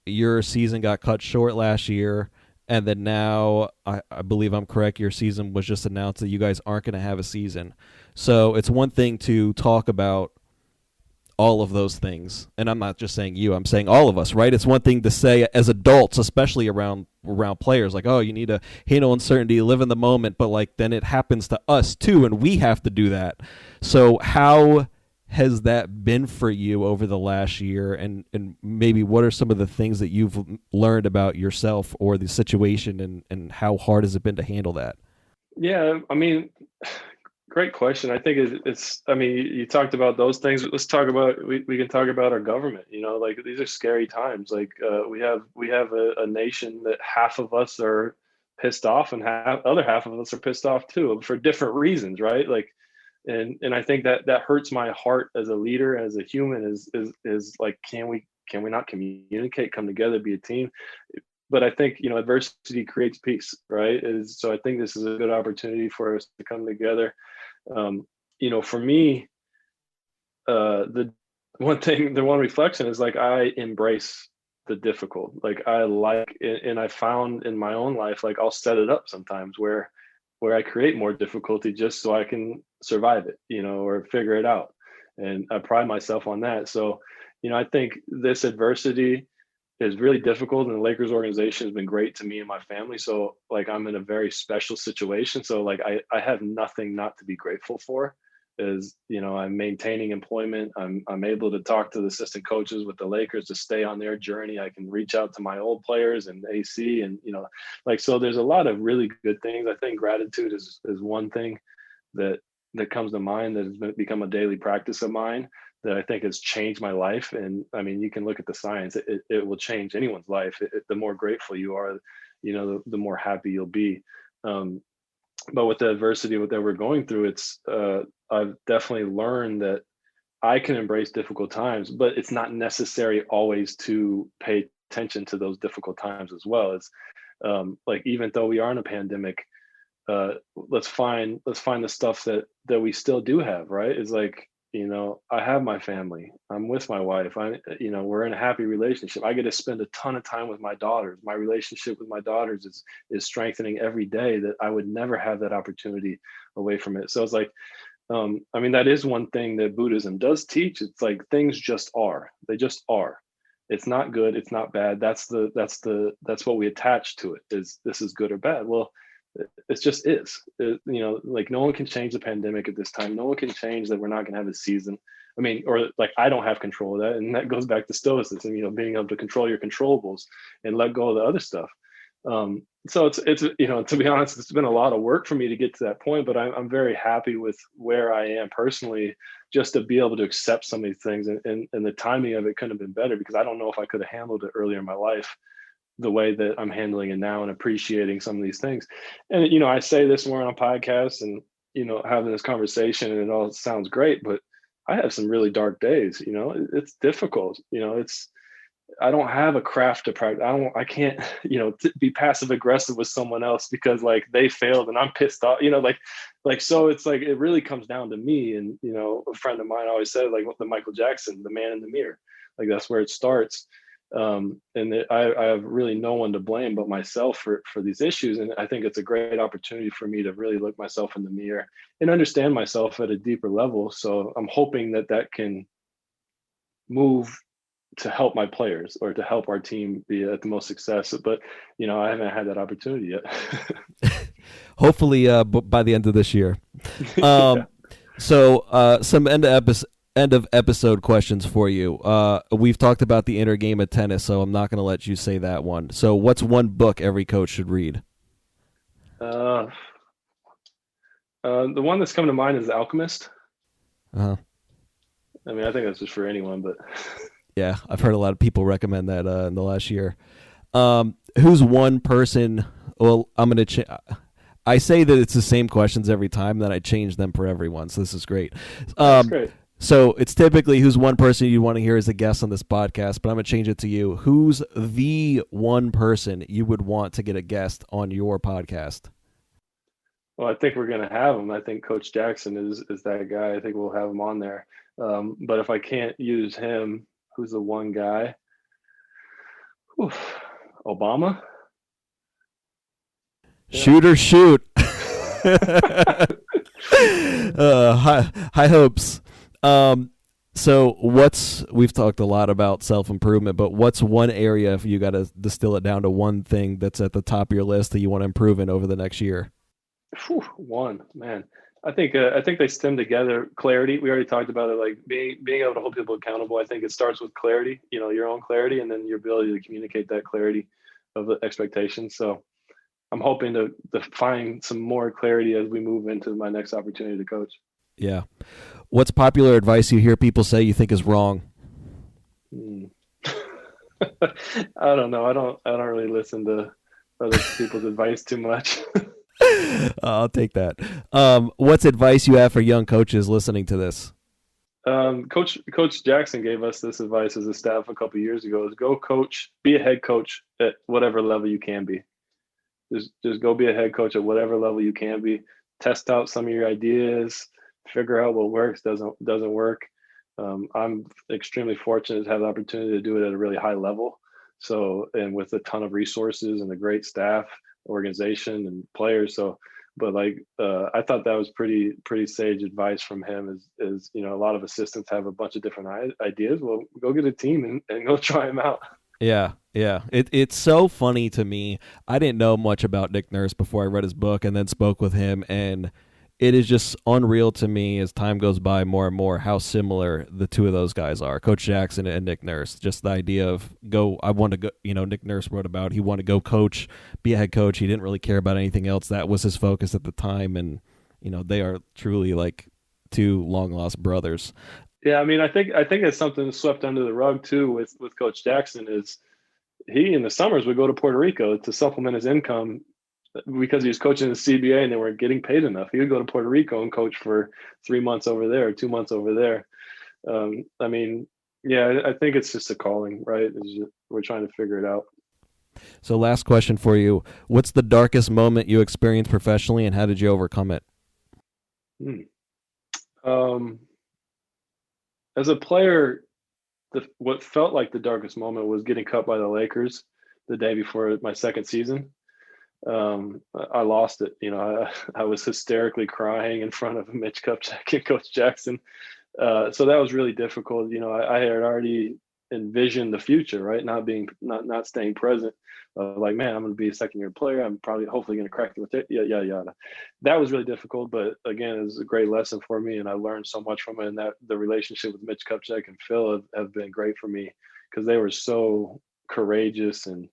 your season got cut short last year. And then now, I believe I'm correct, your season was just announced that you guys aren't going to have a season. So it's one thing to talk about all of those things. And I'm not just saying you, I'm saying all of us, right? It's one thing to say as adults, especially around players, like, oh, you need to handle uncertainty, live in the moment. But like then it happens to us too, and we have to do that. So how has that been for you over the last year, and maybe what are some of the things that you've learned about yourself or the situation, and how hard has it been to handle that? Yeah, I mean, great question. I think it's I mean, you talked about those things. Let's talk about, we can talk about our government. Like these are scary times. Like we have a nation that half of us are pissed off, and other half of us are pissed off too, for different reasons, right? Like, and I think that hurts my heart as a leader, as a human, is like, can we not communicate, come together, be a team? But I think, adversity creates peace, right? So I think this is a good opportunity for us to come together. For me, the one reflection is like, I embrace the difficult. Like and I found in my own life, like I'll set it up sometimes where I create more difficulty just so I can survive it, or figure it out. And I pride myself on that. So, I think this adversity is really difficult, and the Lakers organization has been great to me and my family. So like, I'm in a very special situation. So like, I have nothing not to be grateful for. I'm maintaining employment. I'm able to talk to the assistant coaches with the Lakers to stay on their journey. I can reach out to my old players and AC, and so there's a lot of really good things. I think gratitude is one thing that comes to mind, that has become a daily practice of mine, that I think has changed my life. And I mean, you can look at the science, it will change anyone's life. The more grateful you are, the more happy you'll be. But with the adversity that we're going through, I've definitely learned that I can embrace difficult times, but it's not necessary always to pay attention to those difficult times as well. It's like, even though we are in a pandemic, let's find the stuff that we still do have, right? It's like, I have my family. I'm with my wife. We're in a happy relationship. I get to spend a ton of time with my daughters. My relationship with my daughters is strengthening every day, that I would never have that opportunity away from it. So it's like, that is one thing that Buddhism does teach. It's like, things just are. They just are. It's not good. It's not bad. That's what we attach to it, is this is good or bad. Well, it just is. Like, no one can change the pandemic at this time. No one can change that we're not going to have a season. I mean, or like, I don't have control of that. And that goes back to stoicism, being able to control your controllables and let go of the other stuff. So it's to be honest, it's been a lot of work for me to get to that point, but I'm very happy with where I am personally, just to be able to accept some of these things. And the timing of it couldn't have been better, because I don't know if I could have handled it earlier in my life the way that I'm handling it now, and appreciating some of these things. And, I say this more on podcasts and, having this conversation, and it all sounds great, but I have some really dark days. It's difficult. I don't have a craft to practice. I can't, be passive aggressive with someone else because like they failed and I'm pissed off, so it's like, it really comes down to me. And, a friend of mine always said, like, the Michael Jackson, the man in the mirror, like that's where it starts. I have really no one to blame but myself for these issues. And I think it's a great opportunity for me to really look myself in the mirror and understand myself at a deeper level. So I'm hoping that can move to help my players, or to help our team be at the most success. But, I haven't had that opportunity yet. Hopefully by the end of this year. Yeah. So some end of episode questions for you. We've talked about the inner game of tennis, so I'm not going to let you say that one. So what's one book every coach should read? The one that's come to mind is The Alchemist. Uh-huh. I mean, I think that's just for anyone, but yeah, I've heard a lot of people recommend that in the last year. Who's one person? Well, I'm going to I say that it's the same questions every time, then I change them for everyone. So this is great. That's great. So it's typically who's one person you want to hear as a guest on this podcast, but I'm going to change it to you. Who's the one person you would want to get a guest on your podcast? Well, I think we're going to have him. I think Coach Jackson is that guy. I think we'll have him on there. But if I can't use him, who's the one guy? Oof, Obama? Shoot or shoot. High hopes. So we've talked a lot about self-improvement, but what's one area, if you got to distill it down to one thing that's at the top of your list that you want to improve in over the next year? One, man. I think they stem together. Clarity. We already talked about it. Like being able to hold people accountable. I think it starts with clarity. Your own clarity, and then your ability to communicate that clarity of the expectations. So I'm hoping to find some more clarity as we move into my next opportunity to coach. Yeah. What's popular advice you hear people say you think is wrong? I don't know. I don't really listen to other people's advice too much. I'll take that. What's advice you have for young coaches listening to this? Coach Jackson gave us this advice as a staff a couple of years ago: is go coach, be a head coach at whatever level you can be. Just go be a head coach at whatever level you can be. Test out some of your ideas, figure out what works, doesn't work. I'm extremely fortunate to have the opportunity to do it at a really high level. So, and with a ton of resources and a great staff, organization, and players. So, but I thought that was pretty sage advice from him. Is a lot of assistants have a bunch of different ideas. Well, go get a team and go try them out. Yeah. It's so funny to me. I didn't know much about Nick Nurse before I read his book and then spoke with him, and it is just unreal to me as time goes by more and more how similar the two of those guys are, Coach Jackson and Nick Nurse. Just the idea of I want to go, Nick Nurse wrote about he wanted to go coach, be a head coach. He didn't really care about anything else. That was his focus at the time, and they are truly like two long-lost brothers. Yeah, I mean, I think it's something swept under the rug too with Coach Jackson. Is he in the summers would go to Puerto Rico to supplement his income because he was coaching the CBA and they weren't getting paid enough. He would go to Puerto Rico and coach for 3 months over there, 2 months over there. I mean, yeah, I think it's just a calling, right? We're trying to figure it out. So last question for you. What's the darkest moment you experienced professionally and how did you overcome it? As a player, what felt like the darkest moment was getting cut by the Lakers the day before my second season. I lost it. I was hysterically crying in front of Mitch Kupchak and Coach Jackson. So that was really difficult. I had already envisioned the future, right? Not staying present. Like, man, I'm going to be a second-year player. I'm hopefully going to crack it with it. Yada. That was really difficult, but again, it was a great lesson for me, and I learned so much from it. And that the relationship with Mitch Kupchak and Phil have been great for me because they were so courageous and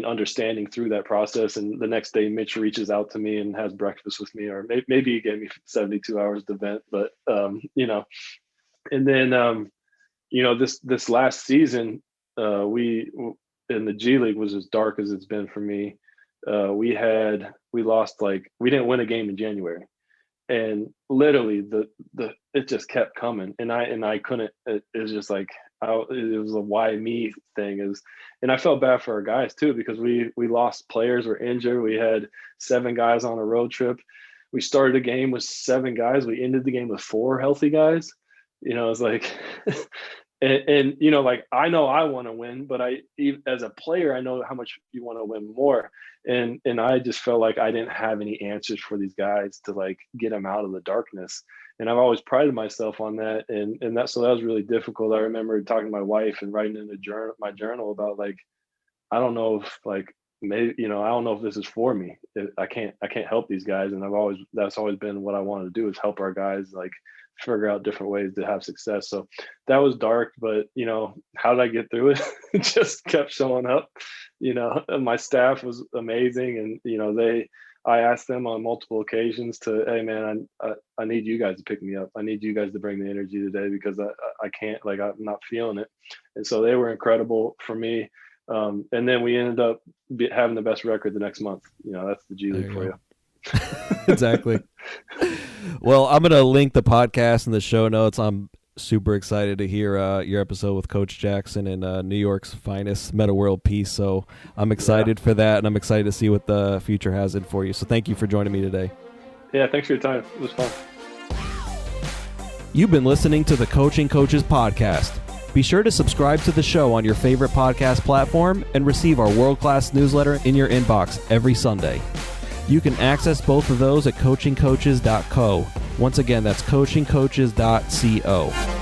understanding through that process. And the next day, Mitch reaches out to me and has breakfast with me, or maybe he gave me 72 hours to vent. But and then this last season, we in the G-League was as dark as it's been for me. We lost, we didn't win a game in January, and literally it just kept coming, and I couldn't. It was just like it was a why me thing and I felt bad for our guys too because we lost players, were injured. We had 7 guys on a road trip. We started a game with 7 guys. We ended the game with 4 healthy guys. It's like. And I know I want to win, but as a player, I know how much you want to win more. And I just felt like I didn't have any answers for these guys to get them out of the darkness. And I've always prided myself on that. So that was really difficult. I remember talking to my wife and writing in my journal about I don't know if maybe, I don't know if this is for me. I can't help these guys. And that's always been what I wanted to do, is help our guys figure out different ways to have success. So that was dark, but how did I get through it? It just kept showing up. My staff was amazing, and I asked them on multiple occasions to, hey man, I need you guys to pick me up. I need you guys to bring the energy today because I can't, I'm not feeling it. And so they were incredible for me. And then we ended up having the best record the next month. That's the G League for you. Exactly. Well, I'm going to link the podcast in the show notes. I'm super excited to hear your episode with Coach Jackson and New York's finest Meta World Peace. So I'm excited for that, and I'm excited to see what the future has in for you. So thank you for joining me today. Yeah, thanks for your time. It was fun. You've been listening to the Coaching Coaches Podcast. Be sure to subscribe to the show on your favorite podcast platform and receive our world-class newsletter in your inbox every Sunday. You can access both of those at coachingcoaches.co. Once again, that's coachingcoaches.co.